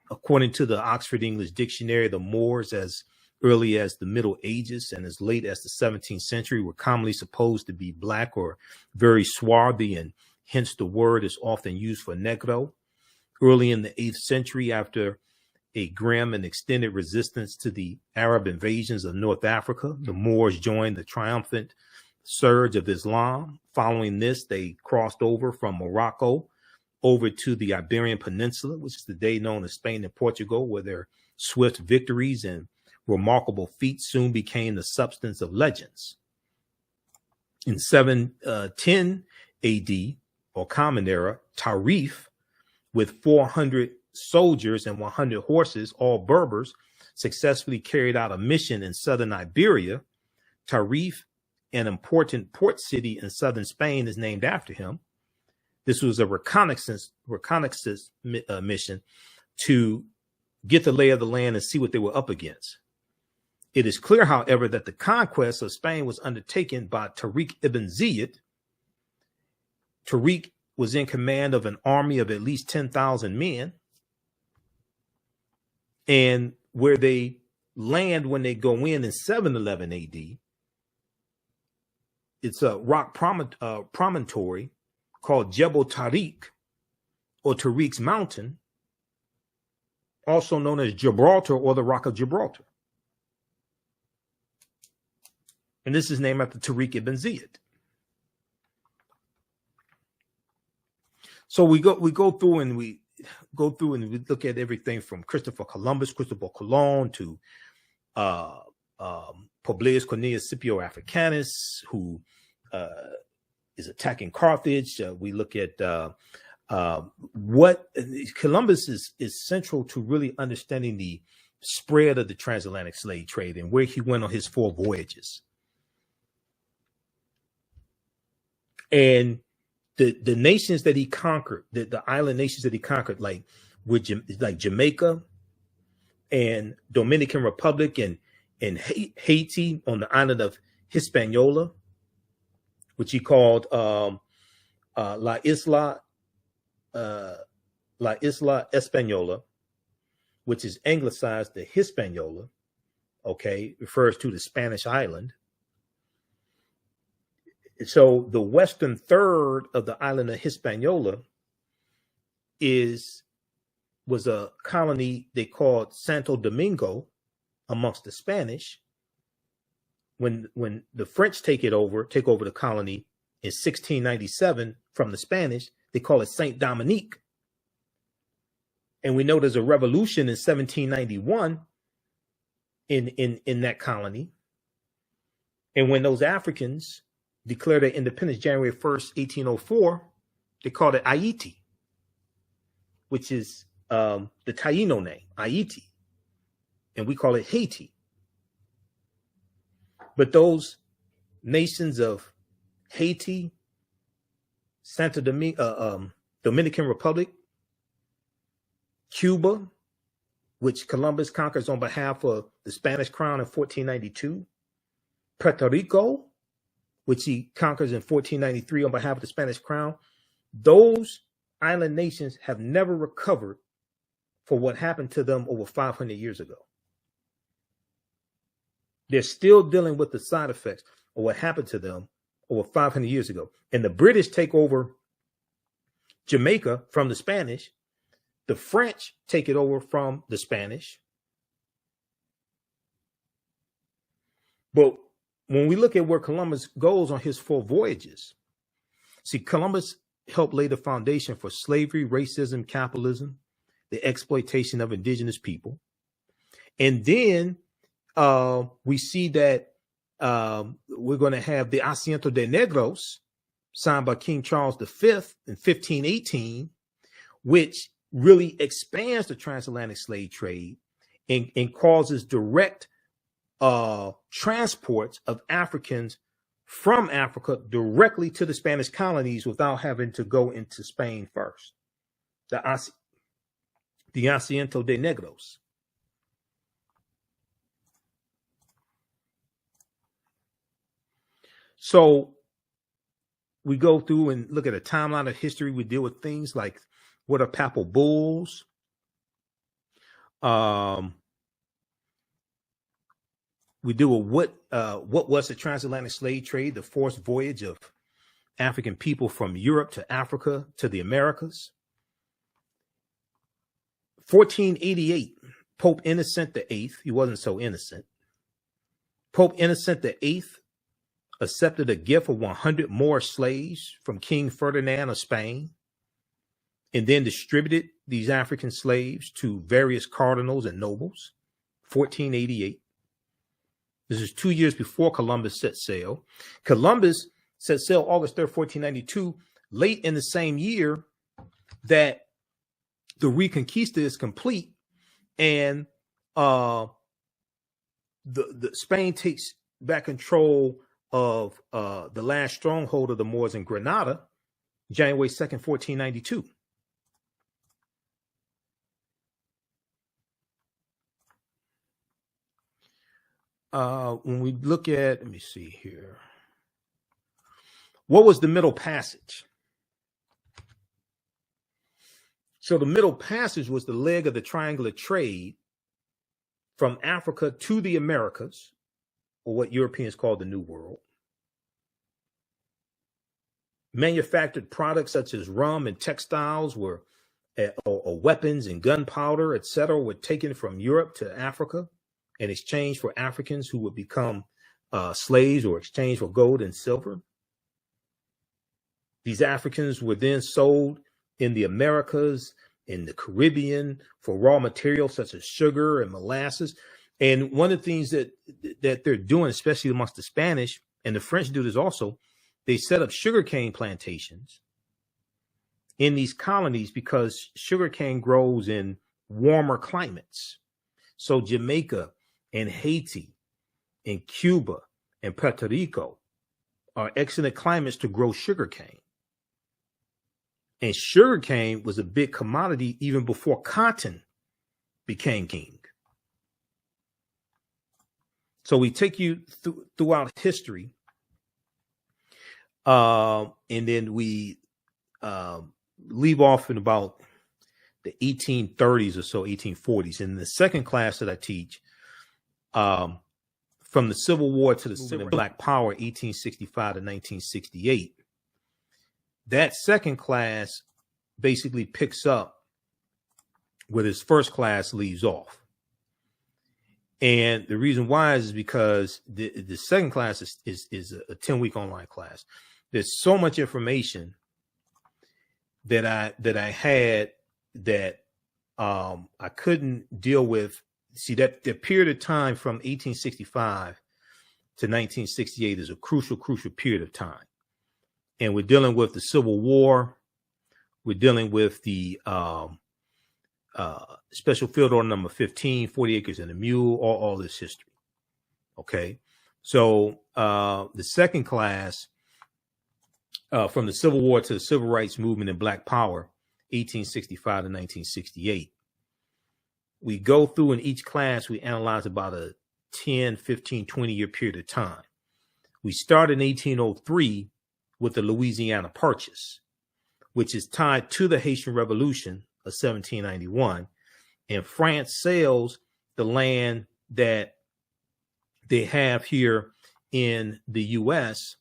according to the Oxford English Dictionary, the Moors as early as the Middle Ages and as late as the 17th century were commonly supposed to be black or very swarthy, and hence the word is often used for Negro. Early in the 8th century, after a grim and extended resistance to the Arab invasions of North Africa, the Moors joined the triumphant surge of Islam. Following this, they crossed over from Morocco over to the Iberian Peninsula, which is today known as Spain and Portugal, where their swift victories and remarkable feats soon became the substance of legends. In 710 AD, or Common Era, Tarif, with 400 soldiers and 100 horses, all Berbers, successfully carried out a mission in southern Iberia. Tarif, an important port city in southern Spain, is named after him. This was a reconnaissance mission to get the lay of the land and see what they were up against. It is clear, however, that the conquest of Spain was undertaken by Tariq ibn Ziyad. Tariq was in command of an army of at least 10,000 men. And where they land when they go in 711 AD it's a rock promontory called Jebel Tariq, or Tariq's Mountain, also known as Gibraltar or the Rock of Gibraltar. And this is named after Tariq ibn Ziyad. So we go through and we look at everything from Christopher Colon to Publius Cornelius Scipio Africanus, who is attacking Carthage. We look at what Columbus is central to really understanding the spread of the transatlantic slave trade and where he went on his 4 voyages. And the nations that he conquered, the island nations that he conquered, like Jamaica and Dominican Republic and Haiti on the island of Hispaniola, which he called La Isla Española, which is anglicized to Hispaniola, okay, refers to the Spanish island. So the western third of the island of Hispaniola was a colony they called Santo Domingo amongst the Spanish. When the French take over the colony in 1697 from the Spanish, they call it Saint Dominique. And we know there's a revolution in 1791 in that colony. And when those Africans declared their independence January 1st, 1804, they called it Haiti, which is the Taino name, Haiti. And we call it Haiti. But those nations of Haiti, Santo Domingo, Dominican Republic, Cuba, which Columbus conquers on behalf of the Spanish crown in 1492, Puerto Rico, which he conquers in 1493 on behalf of the Spanish crown, those island nations have never recovered for what happened to them over 500 years ago. They're still dealing with the side effects of what happened to them over 500 years ago. And the British take over Jamaica from the Spanish. The French take it over from the Spanish. But when we look at where Columbus goes on his 4 voyages, see, Columbus helped lay the foundation for slavery, racism, capitalism, the exploitation of indigenous people. And then we see that we're going to have the Asiento de Negros signed by King Charles V in 1518, which really expands the transatlantic slave trade and causes direct transports of Africans from Africa directly to the Spanish colonies without having to go into Spain first. The Asiento de Negros. So we go through and look at a timeline of history. We deal with things like what are papal bulls, we deal with what was the transatlantic slave trade, the forced voyage of African people from Europe to Africa to the Americas. 1488, Pope Innocent VIII, he wasn't so innocent. Pope Innocent VIII accepted a gift of 100 more slaves from King Ferdinand of Spain, and then distributed these African slaves to various cardinals and nobles. 1488. This is 2 years before Columbus set sail. Columbus set sail August 3rd, 1492, late in the same year that the Reconquista is complete, and the Spain takes back control of the last stronghold of the Moors in Granada, January 2nd, 1492. When we look at, let me see here. What was the Middle Passage? So the Middle Passage was the leg of the triangular trade from Africa to the Americas, or what Europeans call the New World. Manufactured products such as rum and textiles were, or weapons and gunpowder, etc., were taken from Europe to Africa in exchange for Africans who would become slaves or exchange for gold and silver. These Africans were then sold in the Americas, in the Caribbean, for raw materials such as sugar and molasses. And one of the things that they're doing, especially amongst the Spanish, and the French do this also, they set up sugarcane plantations in these colonies because sugarcane grows in warmer climates. So Jamaica and Haiti and Cuba and Puerto Rico are excellent climates to grow sugarcane. And sugarcane was a big commodity even before cotton became king. So we take you throughout history, and then we leave off in about the 1830s or so, 1840s. In the second class that I teach, from the Civil War to the Civil and Black Power, 1865 to 1968, that second class basically picks up where this first class leaves off. And the reason why is because the second class is a 10-week online class. There's so much information that I had that I couldn't deal with. See, that the period of time from 1865 to 1968 is a crucial period of time. And we're dealing with the Civil War. We're dealing with the Special Field Order number 15, 40 Acres and a Mule, all this history. Okay. So the second class, from the Civil War to the Civil Rights Movement and Black Power, 1865 to 1968. We go through in each class, we analyze about a 10, 15, 20-year period of time. We start in 1803 with the Louisiana Purchase, which is tied to the Haitian Revolution of 1791. And France sells the land that they have here in the U.S.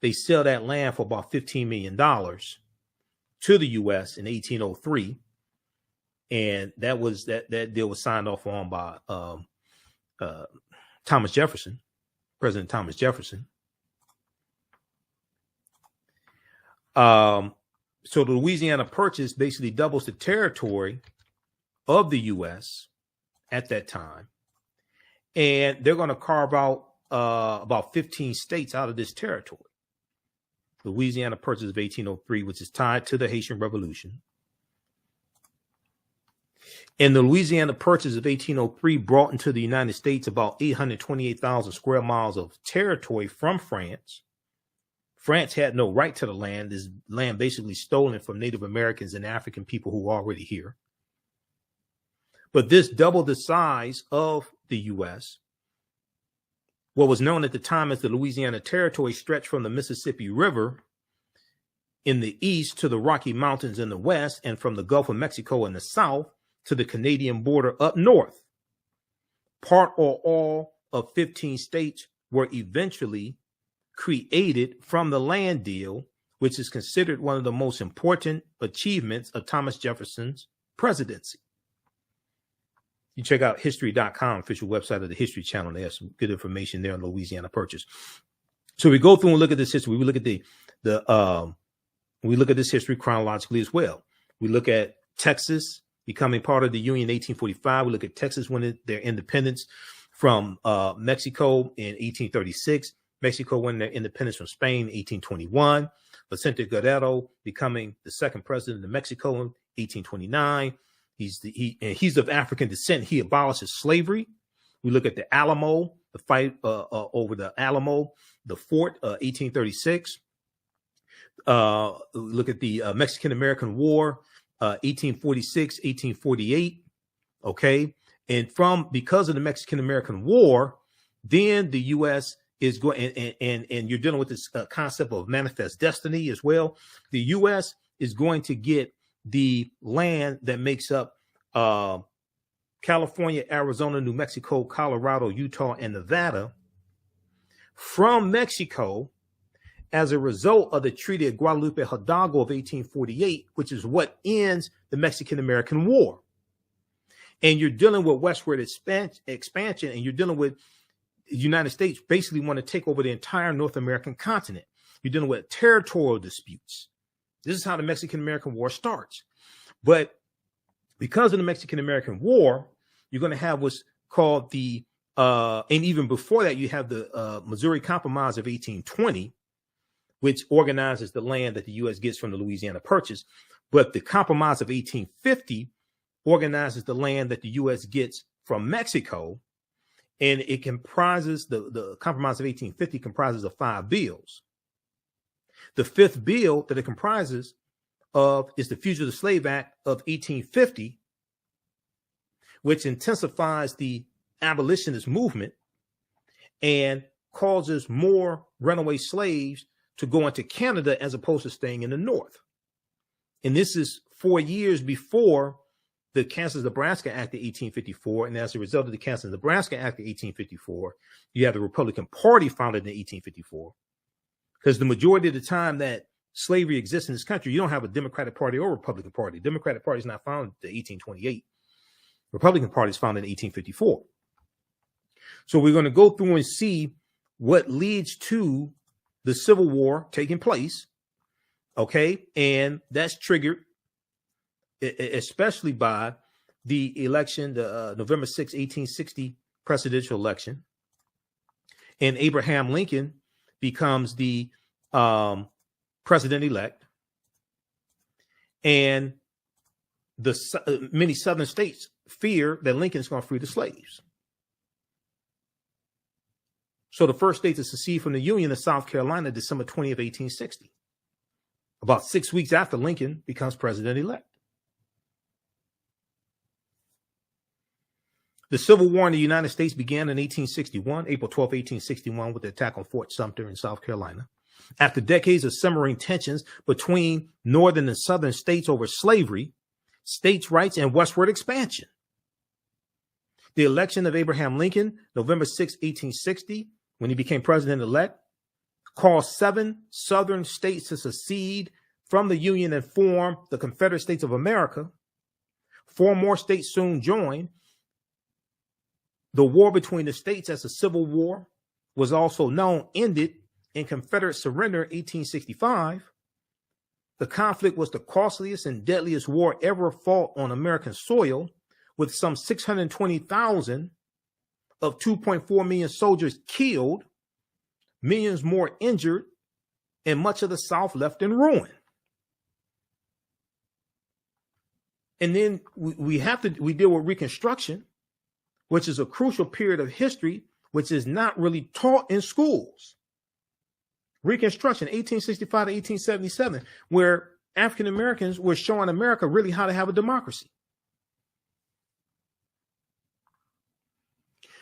They sell that land for about $15 million to the U.S. in 1803. And that deal was signed off on by Thomas Jefferson, President Thomas Jefferson. So the Louisiana Purchase basically doubles the territory of the U.S. at that time. And they're going to carve out about 15 states out of this territory. Louisiana Purchase of 1803, which is tied to the Haitian Revolution. And the Louisiana Purchase of 1803 brought into the United States about 828,000 square miles of territory from France. France had no right to the land. This land basically stolen from Native Americans and African people who were already here. But this doubled the size of the U.S. What was known at the time as the Louisiana Territory stretched from the Mississippi River in the east to the Rocky Mountains in the west, and from the Gulf of Mexico in the south to the Canadian border up north. Part or all of 15 states were eventually created from the land deal, which is considered one of the most important achievements of Thomas Jefferson's presidency. You check out history.com, official website of the History Channel. They have some good information there on Louisiana Purchase. So we go through and look at this history. We look at we look at this history chronologically as well. We look at Texas becoming part of the Union in 1845. We look at Texas winning their independence from Mexico in 1836. Mexico winning their independence from Spain in 1821. Vicente Guerrero becoming the second president of Mexico in 1829. He's of African descent. He abolishes slavery. We look at the Alamo, the fight over the Alamo, the fort, 1836. Look at the Mexican-American War, 1846, 1848. Okay. And because of the Mexican-American War, then the U.S. is going, and you're dealing with this concept of manifest destiny as well. The U.S. is going to get the land that makes up California, Arizona, New Mexico, Colorado, Utah, and Nevada from Mexico. as a result of the Treaty of Guadalupe Hidalgo of 1848, which is what ends the Mexican-American War. And you're dealing with westward expansion, and you're dealing with the United States basically want to take over the entire North American continent. You're dealing with territorial disputes. This is how the Mexican-American War starts. But because of the Mexican-American War, you're going to have what's called the, and even before that, you have the Missouri Compromise of 1820, which organizes the land that the U.S. gets from the Louisiana Purchase. But the Compromise of 1850 organizes the land that the U.S. gets from Mexico. And it comprises, the Compromise of 1850 comprises of 5 bills. The 5th bill that it comprises of is the Fugitive Slave Act of 1850, which intensifies the abolitionist movement and causes more runaway slaves to go into Canada as opposed to staying in the North. And this is 4 years before the Kansas-Nebraska Act of 1854. And as a result of the Kansas-Nebraska Act of 1854, you have the Republican Party founded in 1854. Because the majority of the time that slavery exists in this country, you don't have a Democratic Party or Republican Party. Democratic Party is not founded in 1828. Republican Party is founded in 1854. So we're going to go through and see what leads to the Civil War taking place. Okay. And that's triggered especially by the election, the November 6, 1860 presidential election. And Abraham Lincoln becomes the president-elect. And the many southern states fear that Lincoln is going to free the slaves. So the first state to secede from the Union is South Carolina, December 20th, 1860. About 6 weeks after Lincoln becomes president-elect. The Civil War in the United States began in 1861, April 12, 1861, with the attack on Fort Sumter in South Carolina. After decades of simmering tensions between northern and southern states over slavery, states' rights, and westward expansion. The election of Abraham Lincoln, November 6, 1860, when he became president-elect, caused 7 southern states to secede from the Union and form the Confederate States of America. 4 more states soon joined. The war between the states as a civil war was also known, ended in Confederate surrender in 1865. The conflict was the costliest and deadliest war ever fought on American soil, with some 620,000 of 2.4 million soldiers killed, millions more injured, and much of the South left in ruin. And then we deal with Reconstruction, which is a crucial period of history, which is not really taught in schools. Reconstruction, 1865 to 1877, where African Americans were showing America really how to have a democracy.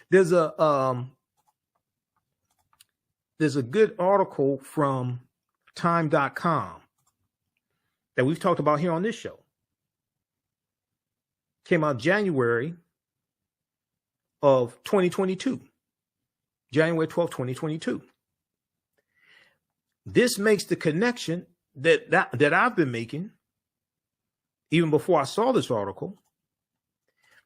There's a good article from time.com that we've talked about here on this show. Came out January of 2022, January 12, 2022. This makes the connection that I've been making even before I saw this article.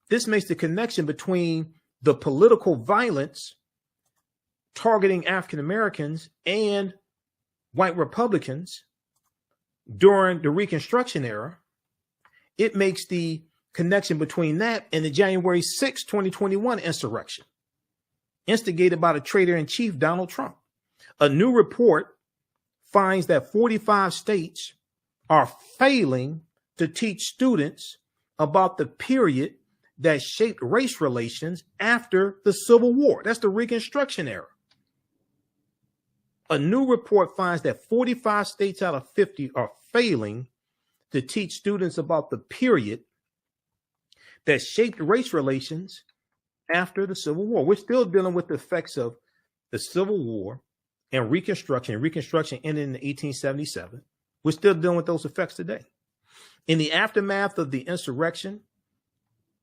This makes the connection between the political violence targeting African Americans and white Republicans during the Reconstruction era. It makes the connection between that and the January 6, 2021 insurrection, instigated by the traitor-in-chief, Donald Trump. A new report finds that 45 states are failing to teach students about the period that shaped race relations after the Civil War. That's the Reconstruction era. A new report finds that 45 states out of 50 are failing to teach students about the period that shaped race relations after the Civil War. We're still dealing with the effects of the Civil War and Reconstruction. Reconstruction ended in 1877. We're still dealing with those effects today. In the aftermath of the insurrection,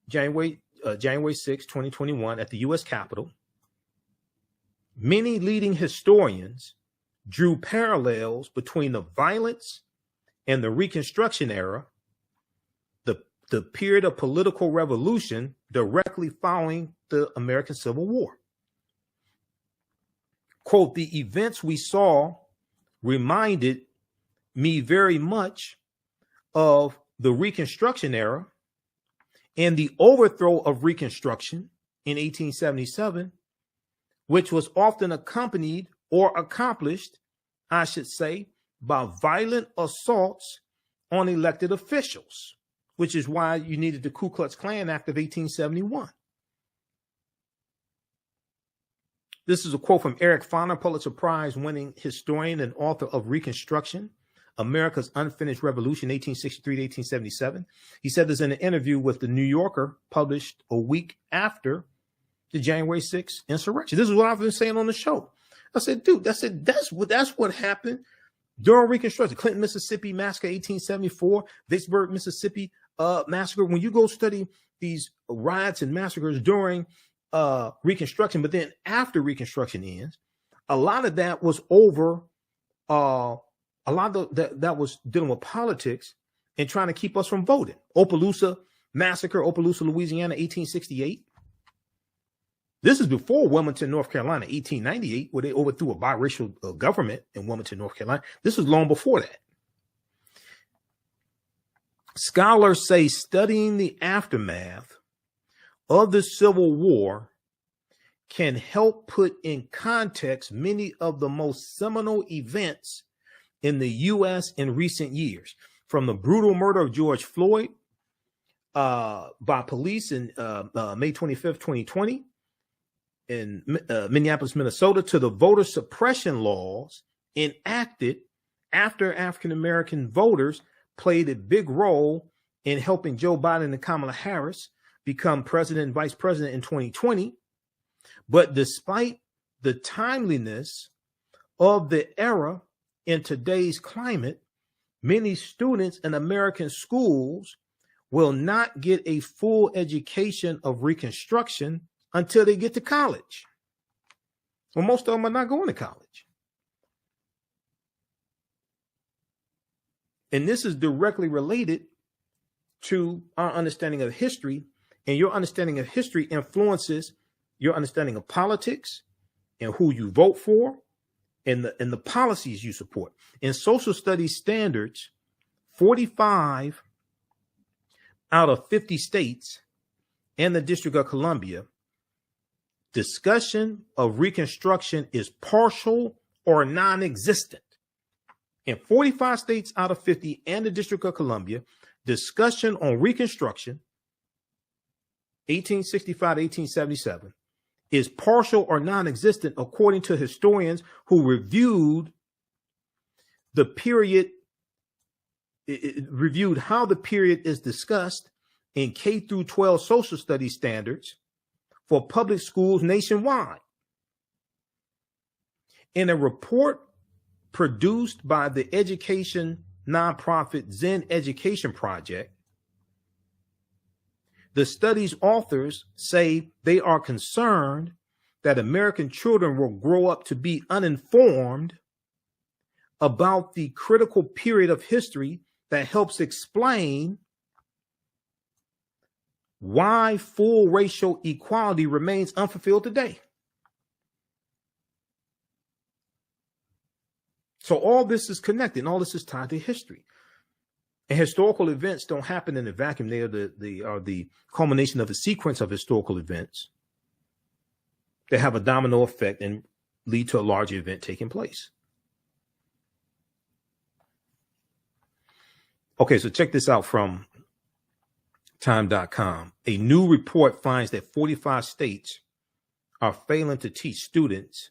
January 6, 2021, at the U.S. Capitol, many leading historians drew parallels between the violence and the Reconstruction era, the period of political revolution directly following the American Civil War. Quote, the events we saw reminded me very much of the Reconstruction era and the overthrow of Reconstruction in 1877, which was often accompanied or accomplished, I should say, by violent assaults on elected officials, which is why you needed the Ku Klux Klan Act of 1871. This is a quote from Eric Foner, Pulitzer Prize winning historian and author of Reconstruction, America's Unfinished Revolution, 1863 to 1877. He said this in an interview with the New Yorker published a week after the January 6th insurrection. This is what I've been saying on the show. I said, dude, that's what happened during Reconstruction. Clinton, Mississippi massacre, 1874, Vicksburg, Mississippi massacre. When you go study these riots and massacres during Reconstruction, but then after Reconstruction ends, a lot of that was over. A lot of that was dealing with politics and trying to keep us from voting. Opelousas massacre, Opelousas, Louisiana, 1868. This is before Wilmington, North Carolina, 1898, where they overthrew a biracial government in Wilmington, North Carolina. This was long before that. Scholars say studying the aftermath of the Civil War can help put in context many of the most seminal events in the U.S. in recent years, from the brutal murder of George Floyd by police in May 25th, 2020, in Minneapolis, Minnesota, to the voter suppression laws enacted after African-American voters played a big role in helping Joe Biden and Kamala Harris become president and vice president in 2020. But despite the timeliness of the era in today's climate, many students in American schools will not get a full education of Reconstruction until they get to college. Well, most of them are not going to college. And this is directly related to our understanding of history, and your understanding of history influences your understanding of politics and who you vote for and the policies you support. In social studies standards, 45 out of 50 states and the District of Columbia, discussion of Reconstruction is partial or non-existent. In 45 states out of 50 and the District of Columbia, discussion on Reconstruction, 1865 to 1877, is partial or non-existent, according to historians who reviewed the period, reviewed how the period is discussed in K through 12 social studies standards for public schools nationwide. In a report produced by the education nonprofit Zen Education Project, the study's authors say they are concerned that American children will grow up to be uninformed about the critical period of history that helps explain why full racial equality remains unfulfilled today. So all this is connected, and all this is tied to history. And historical events don't happen in a vacuum. They are the culmination of a sequence of historical events that have a domino effect and lead to a larger event taking place. Okay, so check this out from time.com. A new report finds that 45 states are failing to teach students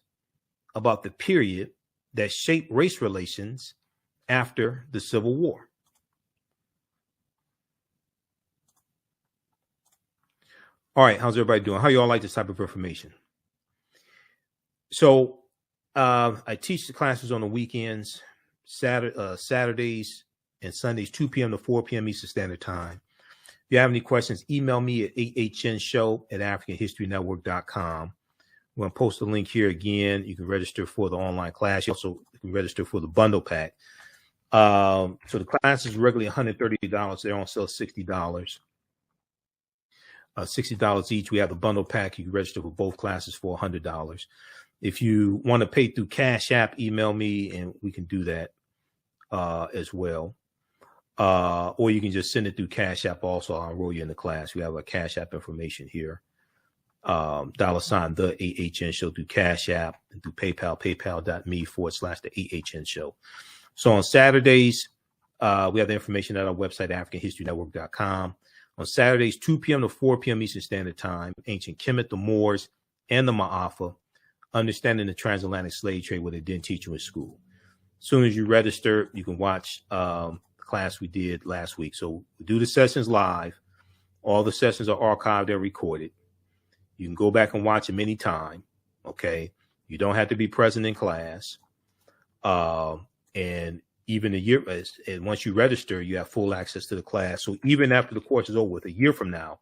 about the period that shaped race relations after the Civil War. All right, how's everybody doing? How y'all like this type of information? So I teach the classes on the weekends, Saturdays and Sundays, 2 p.m. to 4 p.m. Eastern Standard Time. If you have any questions, email me at ahnshow@africanhistorynetwork.com, We're going to post the link here again. You can register for the online class. You also can register for the bundle pack. So the class is regularly $130. They're on sale $60. $60 each. We have a bundle pack. You can register for both classes for $100. If you want to pay through Cash App, email me and we can do that as well. Or you can just send it through Cash App also. I'll enroll you in the class. We have a Cash App information here. $, the AHN show through Cash App and through PayPal, paypal.me/the AHN show. So on Saturdays, we have the information at our website, AfricanHistoryNetwork.com. On Saturdays, 2 p.m. to 4 p.m. Eastern Standard Time, ancient Kemet, the Moors, and the Maafa, understanding the transatlantic slave trade, what they didn't teach you in school. As soon as you register, you can watch the class we did last week. So we do the sessions live. All the sessions are archived and recorded. You can go back and watch them anytime. Okay. You don't have to be present in class. And even a year, and once you register, you have full access to the class. So even after the course is over with, a year from now,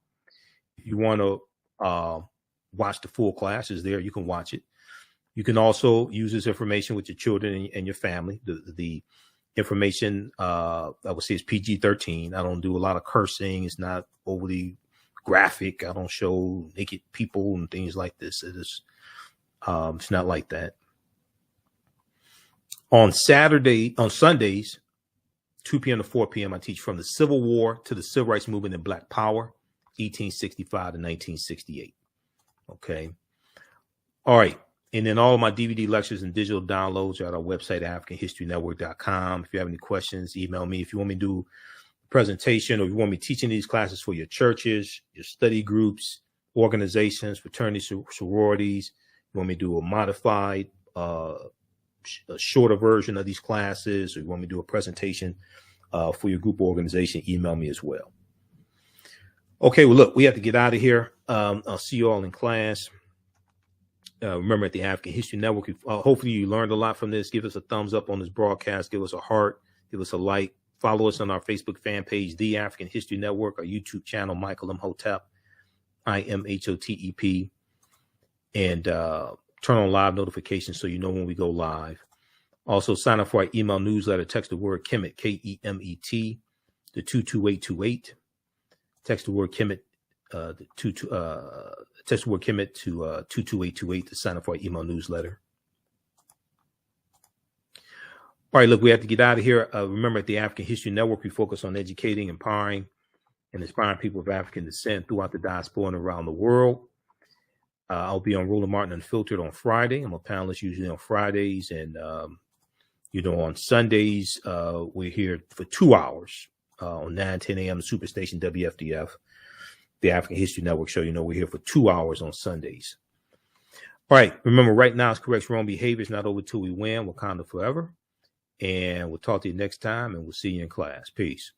if you want to watch the full class, is there, you can watch it. You can also use this information with your children and your family. The information, I would say, is PG-13. I don't do a lot of cursing. It's not overly graphic. I don't show naked people and things like this. It is, it's not like that. On Sundays, 2 p.m. to 4 p.m., I teach from the Civil War to the Civil Rights Movement and Black Power, 1865 to 1968. Okay. All right. And then all of my DVD lectures and digital downloads are at our website, AfricanHistoryNetwork.com. If you have any questions, email me. If you want me to do a presentation or you want me teaching these classes for your churches, your study groups, organizations, fraternities, sororities, you want me to do a modified, a shorter version of these classes, or you want me to do a presentation for your group or organization, email me as well. Okay, well, look, we have to get out of here. I'll see you all in class. Remember, at the African History Network, hopefully you learned a lot from this. Give us a thumbs up on this broadcast. Give us a heart. Give us a like. Follow us on our Facebook fan page, The African History Network, our YouTube channel, Michael Imhotep, IMHOTEP, and turn on live notifications so you know when we go live. Also, sign up for our email newsletter. Text the word Kemet, K-E-M-E-T, to 22828. Text the word Kemet, text the word Kemet to 22828 to sign up for our email newsletter. All right, look, we have to get out of here. Remember, at the African History Network, we focus on educating, empowering, and inspiring people of African descent throughout the diaspora and around the world. I'll be on Roland Martin Unfiltered on Friday. I'm a panelist usually on Fridays. And, on Sundays, we're here for 2 hours on 9-10 a.m. Superstation WFDF, the African History Network show. We're here for 2 hours on Sundays. All right. Remember, right now, it's correct wrong behavior. It's not over till we win. Wakanda forever. And we'll talk to you next time, and we'll see you in class. Peace.